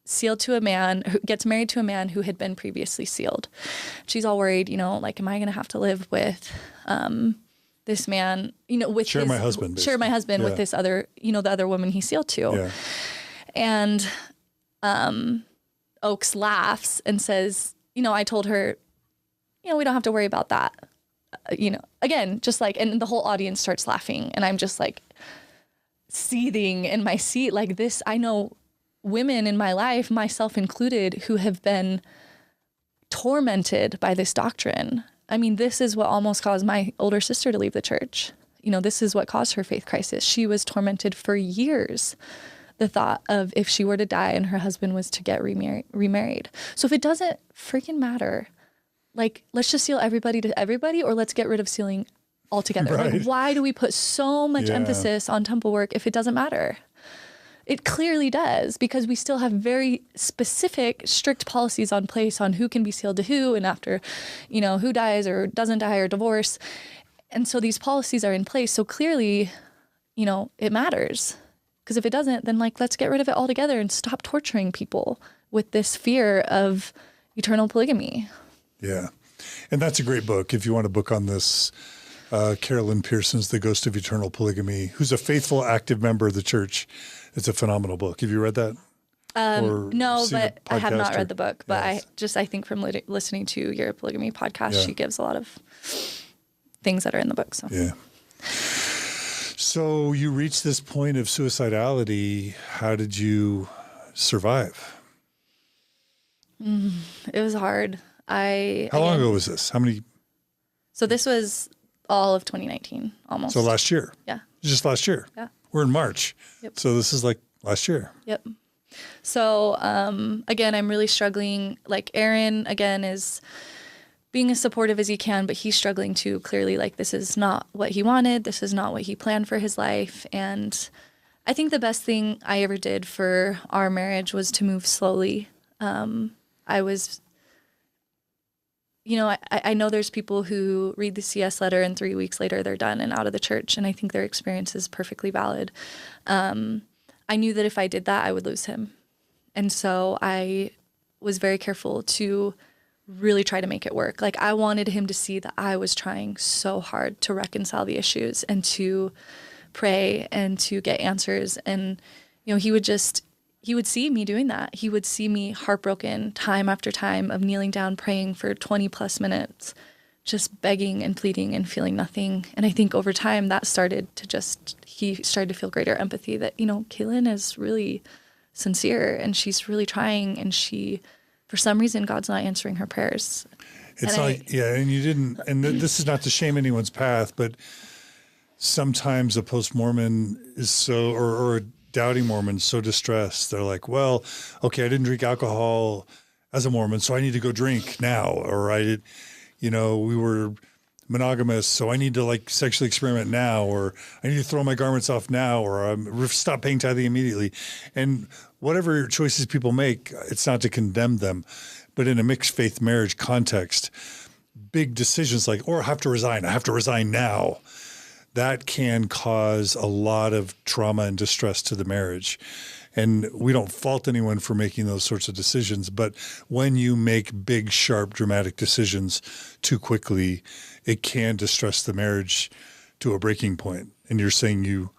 sealed to a man, who gets married to a man who had been previously sealed. She's all worried, you know, like, am I going to have to live with this man, you know, with share my husband with this other, you know, the other woman he sealed to. Yeah. And Oaks laughs and says, you know, I told her, you know, we don't have to worry about that. You know, again, just like, and the whole audience starts laughing and I'm just like seething in my seat like this. I know women in my life, myself included, who have been tormented by this doctrine. I mean, this is what almost caused my older sister to leave the church. You know, this is what caused her faith crisis. She was tormented for years. The thought of if she were to die and her husband was to get remarried. So if it doesn't freaking matter, like, let's just seal everybody to everybody, or let's get rid of sealing altogether. Right. Like, why do we put so much emphasis on temple work if it doesn't matter? It clearly does, because we still have very specific, strict policies on place on who can be sealed to who, and after, you know, who dies or doesn't die or divorce. And so these policies are in place. So clearly, you know, it matters. Because if it doesn't, then like, let's get rid of it altogether and stop torturing people with this fear of eternal polygamy. Yeah. And that's a great book. If you want a book on this, Carolyn Pearson's The Ghost of Eternal Polygamy, who's a faithful, active member of the church. It's a phenomenal book. Have you read that? No, but I have not read the book. But I think from listening to your polygamy podcast, she gives a lot of things that are in the book. So yeah. So you reached this point of suicidality. How did you survive? It was hard. How long ago was this? How many? So this was all of 2019, almost. So last year? Yeah. Just last year? Yeah. We're in March. Yep. So this is like last year. Yep. So, again, I'm really struggling. Like Aaron, again, is being as supportive as he can, but he's struggling too. Clearly, like, this is not what he wanted. This is not what he planned for his life. And I think the best thing I ever did for our marriage was to move slowly. I was, you know, I know there's people who read the CS letter and 3 weeks later they're done and out of the church. And I think their experience is perfectly valid. I knew that if I did that, I would lose him. And so I was very careful to really try to make it work. Like, I wanted him to see that I was trying so hard to reconcile the issues and to pray and to get answers. And, you know, he would see me doing that. He would see me heartbroken time after time of kneeling down, praying for 20 plus minutes, just begging and pleading and feeling nothing. And I think over time that he started to feel greater empathy that, you know, Kalin is really sincere and she's really trying, and for some reason, God's not answering her prayers. And you didn't, and this is not to shame anyone's path, but sometimes a post-Mormon is so, or a doubting Mormon so distressed. They're like, well, okay, I didn't drink alcohol as a Mormon, so I need to go drink now. Or we were monogamous, so I need to like sexually experiment now, or I need to throw my garments off now, or stop paying tithing immediately. And whatever choices people make, it's not to condemn them, but in a mixed faith marriage context, big decisions like, I have to resign now, that can cause a lot of trauma and distress to the marriage. And we don't fault anyone for making those sorts of decisions, but when you make big, sharp, dramatic decisions too quickly, it can distress the marriage to a breaking point. And you're saying you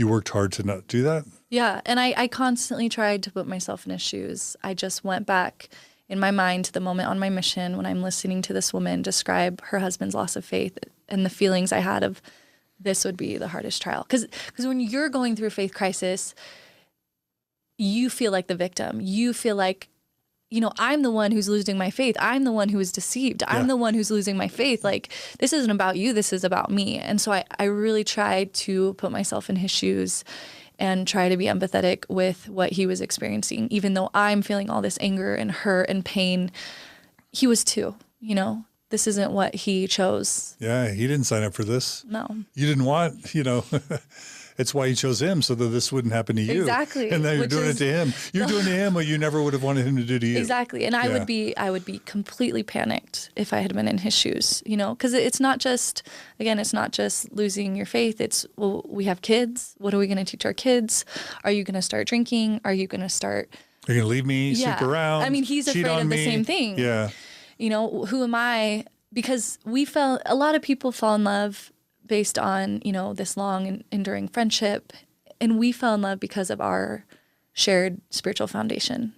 worked hard to not do that? Yeah. And I constantly tried to put myself in his shoes. I just went back in my mind to the moment on my mission when I'm listening to this woman describe her husband's loss of faith and the feelings I had of this would be the hardest trial. Because when you're going through a faith crisis, you feel like the victim. You feel like, I'm the one who's losing my faith. I'm the one who is deceived. I'm the one who's losing my faith. Like, this isn't about you. This is about me. And so I really tried to put myself in his shoes and try to be empathetic with what he was experiencing. Even though I'm feeling all this anger and hurt and pain, he was too, This isn't what he chose. Yeah, he didn't sign up for this. No. You didn't want, it's why you chose him, so that this wouldn't happen to you. Exactly. And now you're doing it to him. You're doing to him what you never would have wanted him to do to you. Exactly. And I would be completely panicked if I had been in his shoes, because it's not just losing your faith. It's, well, we have kids. What are we going to teach our kids? Are you going to start drinking? Are you going to start? You're going to leave me, sleep around? I mean, he's afraid of the same thing. Yeah. Who am I? Because a lot of people fall in love based on, this long and enduring friendship. And we fell in love because of our shared spiritual foundation.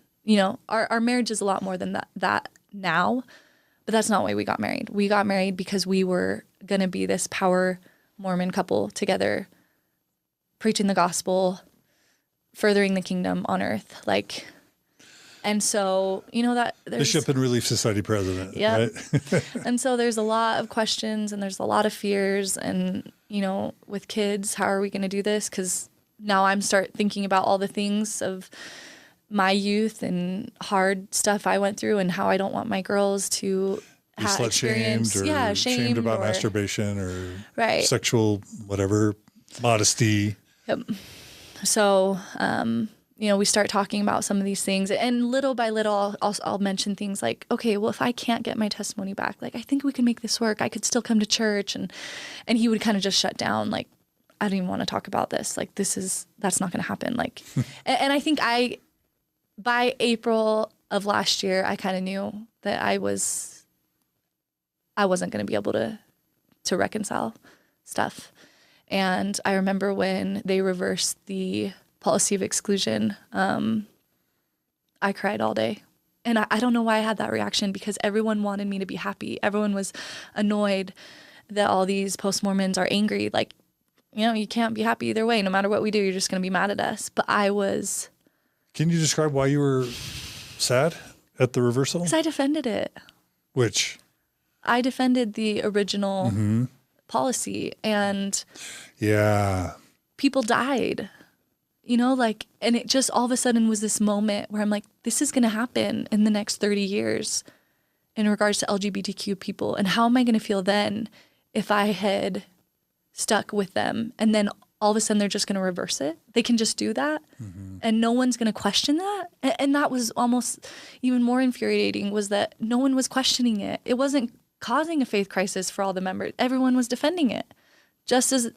Our marriage is a lot more than that now, but that's not why we got married. We got married because we were going to be this power Mormon couple together, preaching the gospel, furthering the kingdom on earth. And so, that there's Bishop and Relief Society president, right? And so there's a lot of questions and there's a lot of fears. And, with kids, how are we going to do this? Because now I'm start thinking about all the things of my youth and hard stuff I went through and how I don't want my girls to have experience. Shamed about masturbation or sexual, whatever, modesty. Yep. So, we start talking about some of these things, and little by little, I'll mention things like, okay, well, if I can't get my testimony back, I think we can make this work. I could still come to church. And he would kind of just shut down. I don't even want to talk about this. That's not going to happen. And I think by April of last year, I kind of knew that I wasn't going to be able to reconcile stuff. And I remember when they reversed the policy of exclusion, I cried all day. And I don't know why I had that reaction, because everyone wanted me to be happy. Everyone was annoyed that all these post-Mormons are angry. You can't be happy either way. No matter what we do, you're just going to be mad at us. But I was. Can you describe why you were sad at the reversal? Because I defended it. Which? I defended the original policy, and people died. And it just all of a sudden was this moment where I'm like, this is going to happen in the next 30 years in regards to LGBTQ people. And how am I going to feel then if I had stuck with them and then all of a sudden they're just going to reverse it? They can just do that and no one's going to question that. And that was almost even more infuriating, was that no one was questioning it. It wasn't causing a faith crisis for all the members. Everyone was defending it. Just as,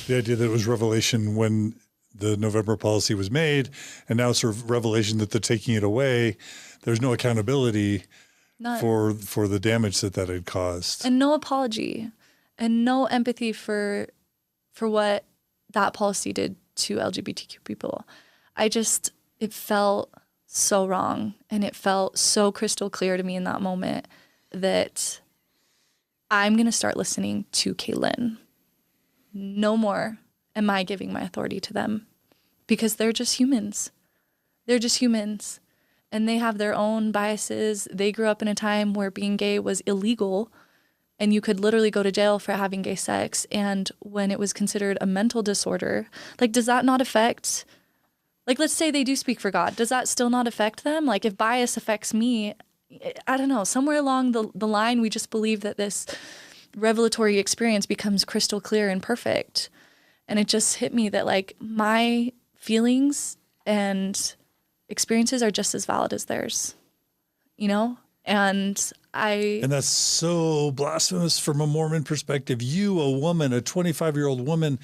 the idea that it was revelation when the November policy was made, and now it's sort of revelation that they're taking it away. There's no accountability for the damage that had caused. And no apology and no empathy for what that policy did to LGBTQ people. It felt so wrong, and it felt so crystal clear to me in that moment that I'm going to start listening to Kalin. No more am I giving my authority to them, because they're just humans. They're just humans, and they have their own biases. They grew up in a time where being gay was illegal, and you could literally go to jail for having gay sex. And when it was considered a mental disorder, does that not affect, let's say they do speak for God, does that still not affect them? If bias affects me, I don't know, somewhere along the line, we just believe that this revelatory experience becomes crystal clear and perfect. And it just hit me that my feelings and experiences are just as valid as theirs, and that's so blasphemous from a Mormon perspective. You, a woman, a 25-year-old woman,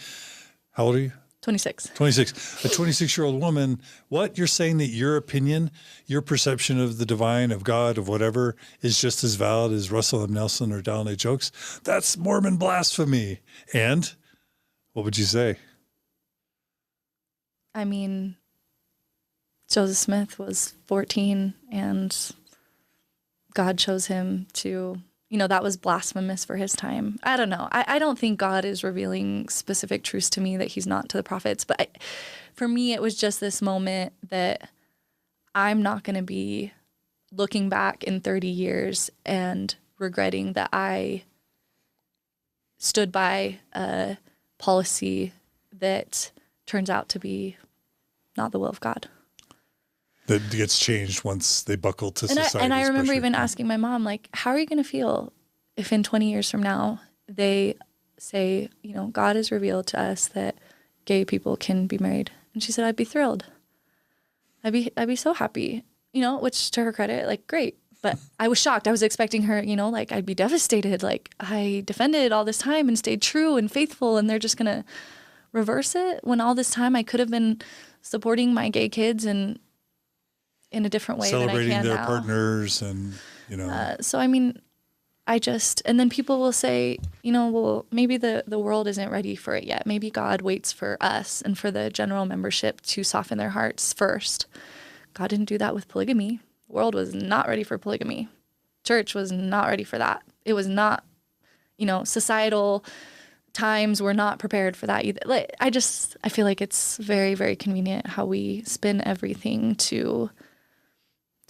how old are you? 26. 26. A 26-year-old woman, what? You're saying that your opinion, your perception of the divine, of God, of whatever, is just as valid as Russell M. Nelson or Dallin H. Oaks? That's Mormon blasphemy. And what would you say? I mean, Joseph Smith was 14 and God chose him to, that was blasphemous for his time. I don't know. I don't think God is revealing specific truths to me that he's not to the prophets. But for me, it was just this moment that I'm not going to be looking back in 30 years and regretting that I stood by a policy that turns out to be not the will of God. That gets changed once they buckle to society. And I remember even asking my mom, like, how are you going to feel if in 20 years from now they say, God has revealed to us that gay people can be married? And she said, I'd be thrilled. I'd be so happy, which to her credit, like, great. But I was shocked. I was expecting her, like, I'd be devastated. Like, I defended all this time and stayed true and faithful, and they're just going to reverse it when all this time I could have been supporting my gay kids and in a different way celebrating than I can their now. Partners and, So, I mean, and then people will say, well, maybe the world isn't ready for it yet. Maybe God waits for us and for the general membership to soften their hearts first. God didn't do that with polygamy. The world was not ready for polygamy. Church was not ready for that. It was not, societal times were not prepared for that either. Like, I feel like it's very, very convenient how we spin everything to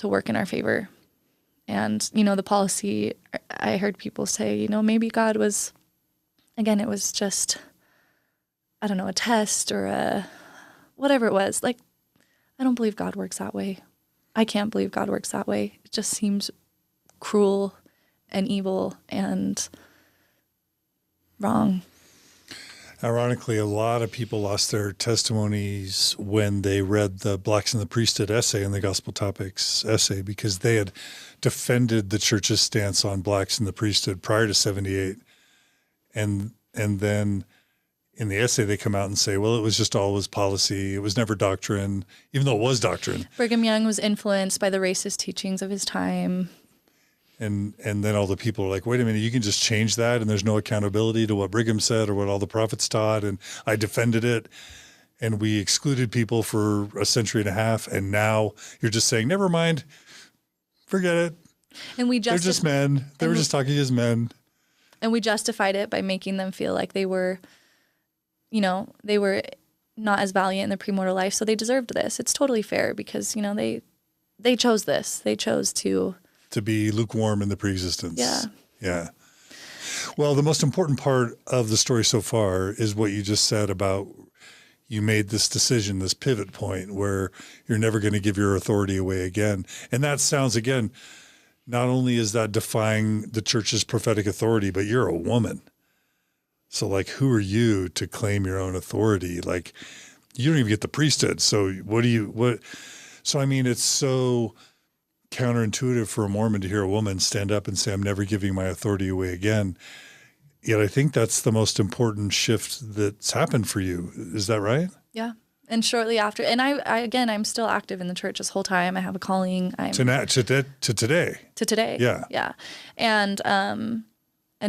work in our favor. And, the policy, I heard people say, maybe God was, again, it was just, I don't know, a test or whatever it was. Like, I don't believe God works that way. I can't believe God works that way. It just seems cruel and evil and wrong. Ironically, a lot of people lost their testimonies when they read the Blacks in the Priesthood essay and the Gospel Topics essay, because they had defended the church's stance on blacks in the priesthood prior to 78. And then in the essay, they come out and say, well, it was just always policy. It was never doctrine, even though it was doctrine. Brigham Young was influenced by the racist teachings of his time. And then all the people are like, wait a minute, you can just change that and there's no accountability to what Brigham said or what all the prophets taught. And I defended it and we excluded people for a century and a half. And now you're just saying, never mind, forget it. And they're just men. They were just talking as men. And we justified it by making them feel like they were, they were not as valiant in their premortal life. So they deserved this. It's totally fair because, they chose this. They chose to be lukewarm in the preexistence. Yeah. Yeah. Well, the most important part of the story so far is what you just said about you made this decision, this pivot point where you're never going to give your authority away again. And that sounds, again, not only is that defying the church's prophetic authority, but you're a woman. So like, who are you to claim your own authority? Like, you don't even get the priesthood. So so I mean, it's so counterintuitive for a Mormon to hear a woman stand up and say, I'm never giving my authority away again. Yet I think that's the most important shift that's happened for you. Is that right? Yeah. And shortly after, and I'm still active in the church this whole time. I have a calling. To today. To today. Yeah. Yeah. And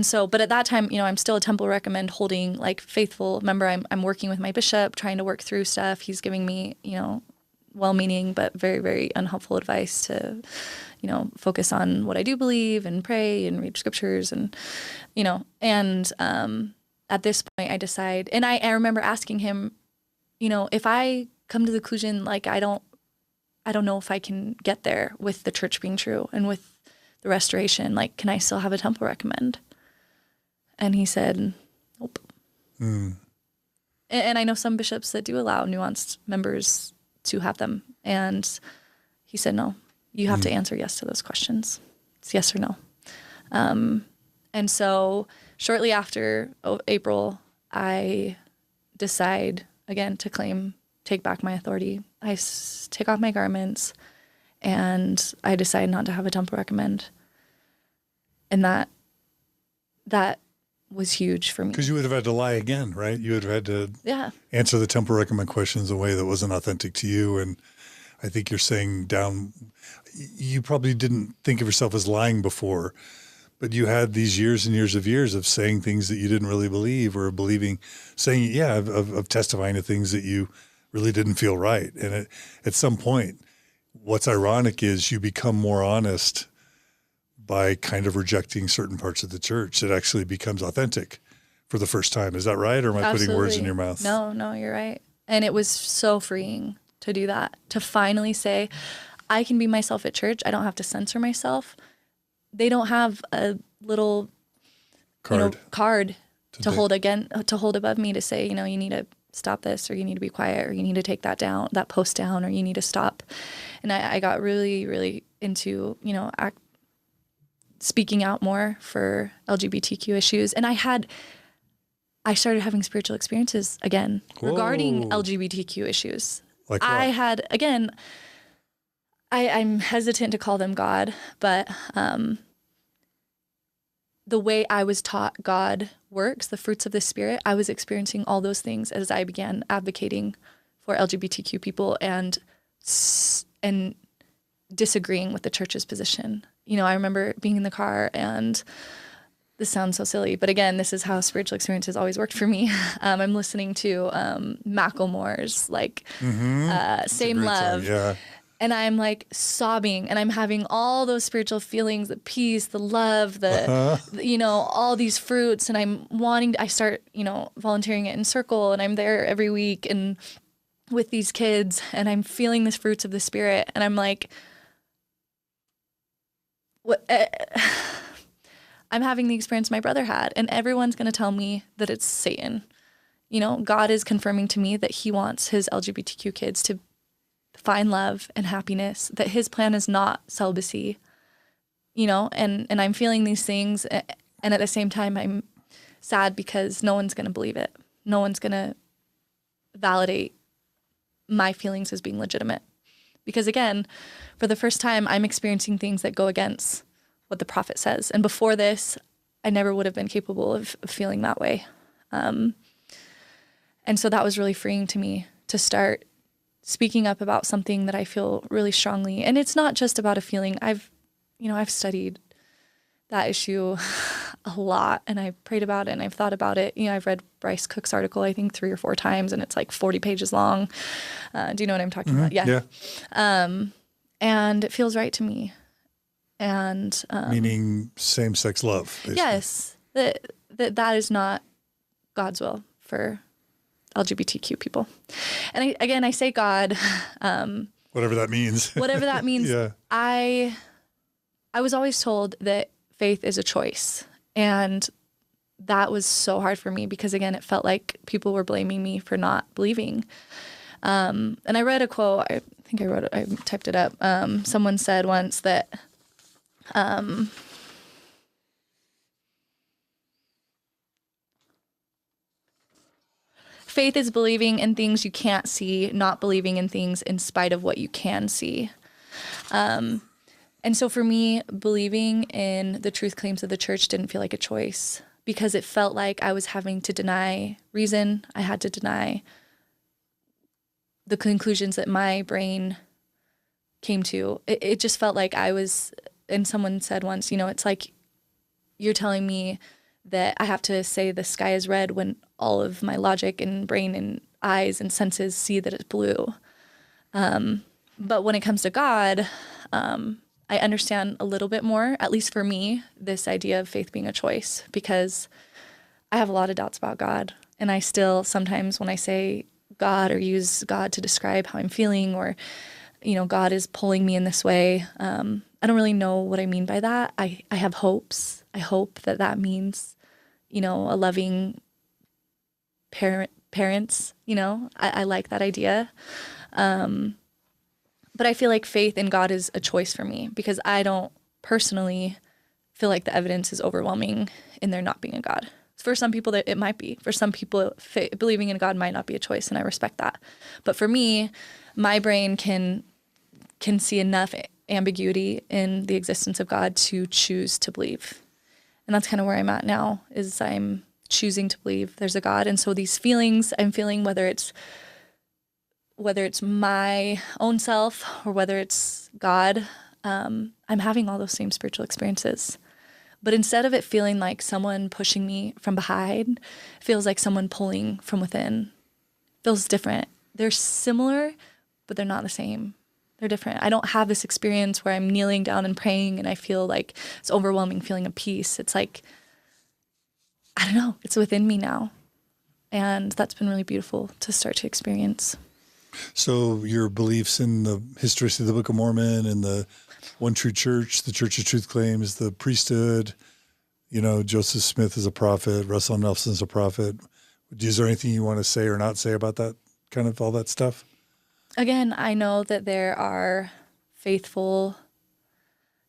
so, but at that time, I'm still a temple recommend holding like faithful member. I'm working with my bishop, trying to work through stuff. He's giving me, well-meaning but very, very unhelpful advice to, focus on what I do believe and pray and read scriptures and, at this point I decide, and I remember asking him, if I come to the conclusion, like, I don't know if I can get there with the church being true and with the restoration, like, can I still have a temple recommend? And he said, nope. Mm. And I know some bishops that do allow nuanced members to have them. And he said, no, you have to answer yes to those questions. It's yes or no. And so shortly after April, I decide again to take back my authority. I take off my garments and I decide not to have a temple recommend. And that was huge for me. Because you would have had to lie again, right? You would have had to answer the temple recommend questions in a way that wasn't authentic to you. And I think you're saying you probably didn't think of yourself as lying before, but you had these years and years of saying things that you didn't really believe or of testifying to things that you really didn't feel right. And at some point, what's ironic is you become more honest by kind of rejecting certain parts of the church. It actually becomes authentic for the first time. Is that right? Or am I putting words in your mouth? No, you're right. And it was so freeing to do that, to finally say, I can be myself at church. I don't have to censor myself. They don't have a little card to hold above me to say, you need to stop this, or you need to be quiet, or you need to take that post down, or you need to stop. And I got really, really into, speaking out more for LGBTQ issues. And I started having spiritual experiences again regarding LGBTQ issues. Like what? I had, again, I'm hesitant to call them God, but the way I was taught God works, the fruits of the Spirit, I was experiencing all those things as I began advocating for LGBTQ people and disagreeing with the church's position. I remember being in the car, and this sounds so silly, but again, this is how spiritual experiences always worked for me. I'm listening to Macklemore's Same Love. Yeah. And I'm like sobbing, and I'm having all those spiritual feelings, the peace, the love, all these fruits. And I start, volunteering at In Circle, and I'm there every week and with these kids, and I'm feeling the fruits of the Spirit. And I'm like, what? I'm having the experience my brother had, and everyone's going to tell me that it's Satan. God is confirming to me that he wants his LGBTQ kids to find love and happiness, that his plan is not celibacy, and I'm feeling these things. And at the same time, I'm sad because no one's going to believe it. No one's going to validate my feelings as being legitimate. Because again, for the first time, I'm experiencing things that go against what the prophet says. And before this, I never would have been capable of feeling that way. And so that was really freeing to me to start speaking up about something that I feel really strongly. And it's not just about a feeling. I've studied that issue a lot, and I prayed about it, and I've thought about it. I've read Bryce Cook's article, I think 3 or 4 times, and it's like 40 pages long. Do you know what I'm talking about? Yeah. And it feels right to me. And meaning same-sex love, basically. Yes, that is not God's will for LGBTQ people. And I say God, whatever that means. Whatever that means. Yeah. I was always told that faith is a choice, and that was so hard for me because, again, it felt like people were blaming me for not believing. And I read a quote. I think I typed it up. Someone said once that faith is believing in things you can't see, not believing in things in spite of what you can see. And so for me, believing in the truth claims of the church didn't feel like a choice because it felt like I was having to deny reason. I had to deny the conclusions that my brain came to. It just felt like I was, and someone said once, it's like you're telling me that I have to say the sky is red when all of my logic and brain and eyes and senses see that it's blue. But when it comes to God, I understand a little bit more, at least for me, this idea of faith being a choice, because I have a lot of doubts about God. And I still sometimes when I say God or use God to describe how I'm feeling, or, God is pulling me in this way, I don't really know what I mean by that. I have hopes. I hope that means, a loving parents, I like that idea. But I feel like faith in God is a choice for me because I don't personally feel like the evidence is overwhelming in there not being a God. For some people, it might be. For some people, believing in God might not be a choice, and I respect that. But for me, my brain can see enough ambiguity in the existence of God to choose to believe. And that's kind of where I'm at now, is I'm choosing to believe there's a God. And so these feelings I'm feeling, whether it's my own self or whether it's God, I'm having all those same spiritual experiences. But instead of it feeling like someone pushing me from behind, it feels like someone pulling from within. It feels different. they're similar, but they're not the same. They're different. I don't have this experience where I'm kneeling down and praying and I feel like this overwhelming feeling of peace. It's like, I don't know, it's within me now. And that's been really beautiful to start to experience. So your beliefs in the history of the Book of Mormon and the one true church, the Church of Truth claims, the priesthood, you know, Joseph Smith is a prophet, Russell Nelson is a prophet. Is there anything you want to say or not say about that, kind of all that stuff? Again, I know that there are faithful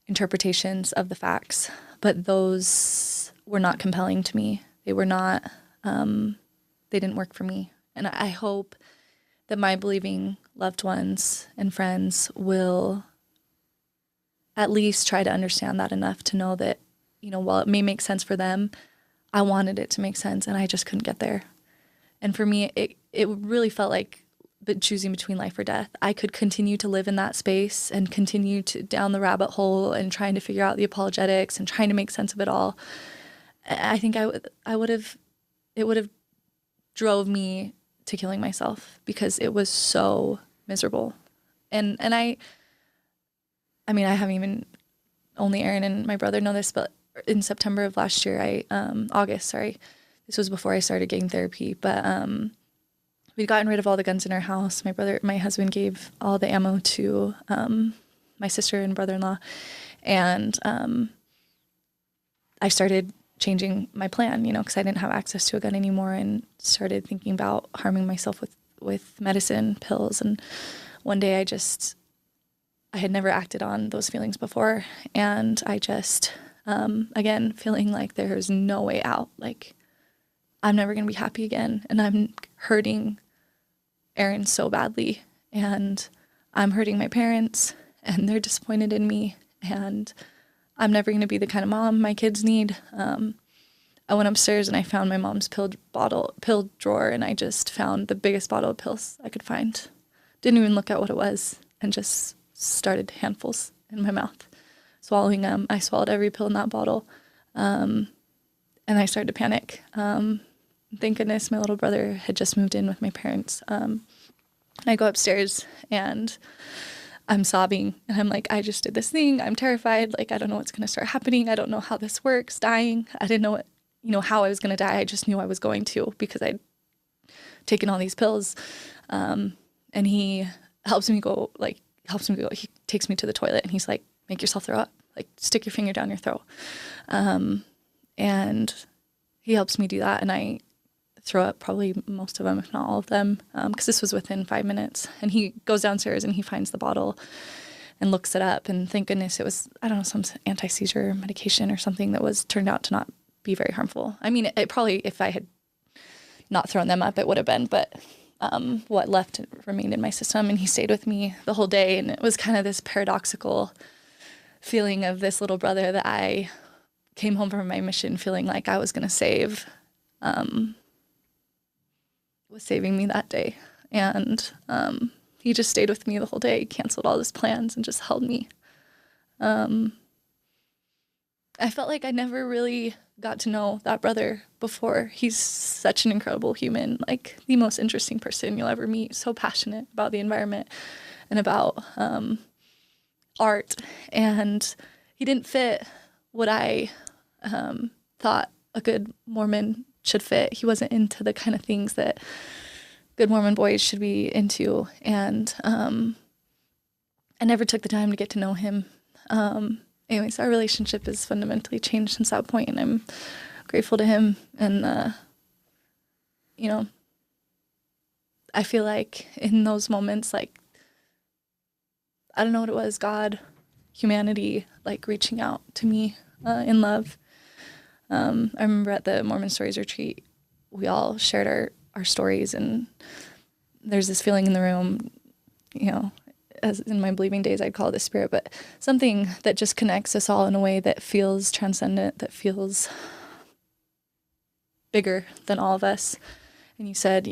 interpretations of the facts, but those were not compelling to me. They were not, they didn't work for me. And I hope that my believing loved ones and friends will at least try to understand that enough to know that, you know, while it may make sense for them, I wanted it to make sense and I just couldn't get there. And for me, it really felt like choosing between life or death. I could continue to live in that space and continue to down the rabbit hole and trying to figure out the apologetics and trying to make sense of it all. I think it would have drove me to killing myself because it was so miserable. And I mean, I haven't even, only Aaron and my brother know this, but in September of last year, August, this was before I started getting therapy, but we'd gotten rid of all the guns in our house. My husband gave all the ammo to my sister and brother-in-law. And I started changing my plan, you know, because I didn't have access to a gun anymore, and started thinking about harming myself with medicine, pills. And one day I had never acted on those feelings before. And I just, again, feeling like there's no way out. Like, I'm never going to be happy again. And I'm hurting Aaron so badly. And I'm hurting my parents. And they're disappointed in me. And I'm never going to be the kind of mom my kids need. I went upstairs and I found my mom's pill drawer. And I just found the biggest bottle of pills I could find. Didn't even look at what it was. And just started handfuls in my mouth, swallowing them. I swallowed every pill in that bottle. And I started to panic. Thank goodness my little brother had just moved in with my parents. And I go upstairs and I'm sobbing and I'm like, I just did this thing. I'm terrified. Like, I don't know what's going to start happening. I don't know how this works, dying. I didn't know how I was going to die. I just knew I was going to because I'd taken all these pills. And he helps me go, he takes me to the toilet and he's like, make yourself throw up. Like, stick your finger down your throat. And he helps me do that. And I throw up probably most of them, if not all of them, because this was within 5 minutes. And he goes downstairs and he finds the bottle and looks it up. And thank goodness it was, I don't know, some anti-seizure medication or something that was turned out to not be very harmful. I mean, it probably, if I had not thrown them up, it would have been, but what left remained in my system. And he stayed with me the whole day. And it was kind of this paradoxical feeling of this little brother that I came home from my mission feeling like I was going to save, was saving me that day. And he just stayed with me the whole day, canceled all his plans, and just held me. I felt like I never really got to know that brother before. He's such an incredible human, like the most interesting person you'll ever meet, so passionate about the environment and about art. And he didn't fit what I thought a good Mormon should fit. He wasn't into the kind of things that good Mormon boys should be into. And I never took the time to get to know him. Anyways, our relationship has fundamentally changed since that point, and I'm grateful to him. And, I feel like in those moments, like, I don't know what it was, God, humanity, like reaching out to me in love. I remember at the Mormon Stories retreat, we all shared our stories, and there's this feeling in the room, as in my believing days, I'd call it the spirit, but something that just connects us all in a way that feels transcendent, that feels bigger than all of us. And you said,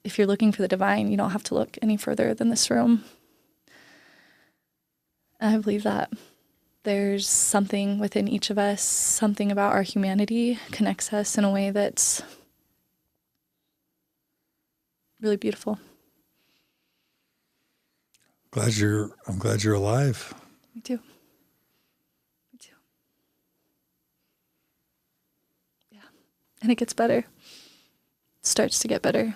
if you're looking for the divine, you don't have to look any further than this room. And I believe that there's something within each of us, something about our humanity connects us in a way that's really beautiful. I'm glad you're alive. Me too. Me too. Yeah. And it gets better. It starts to get better.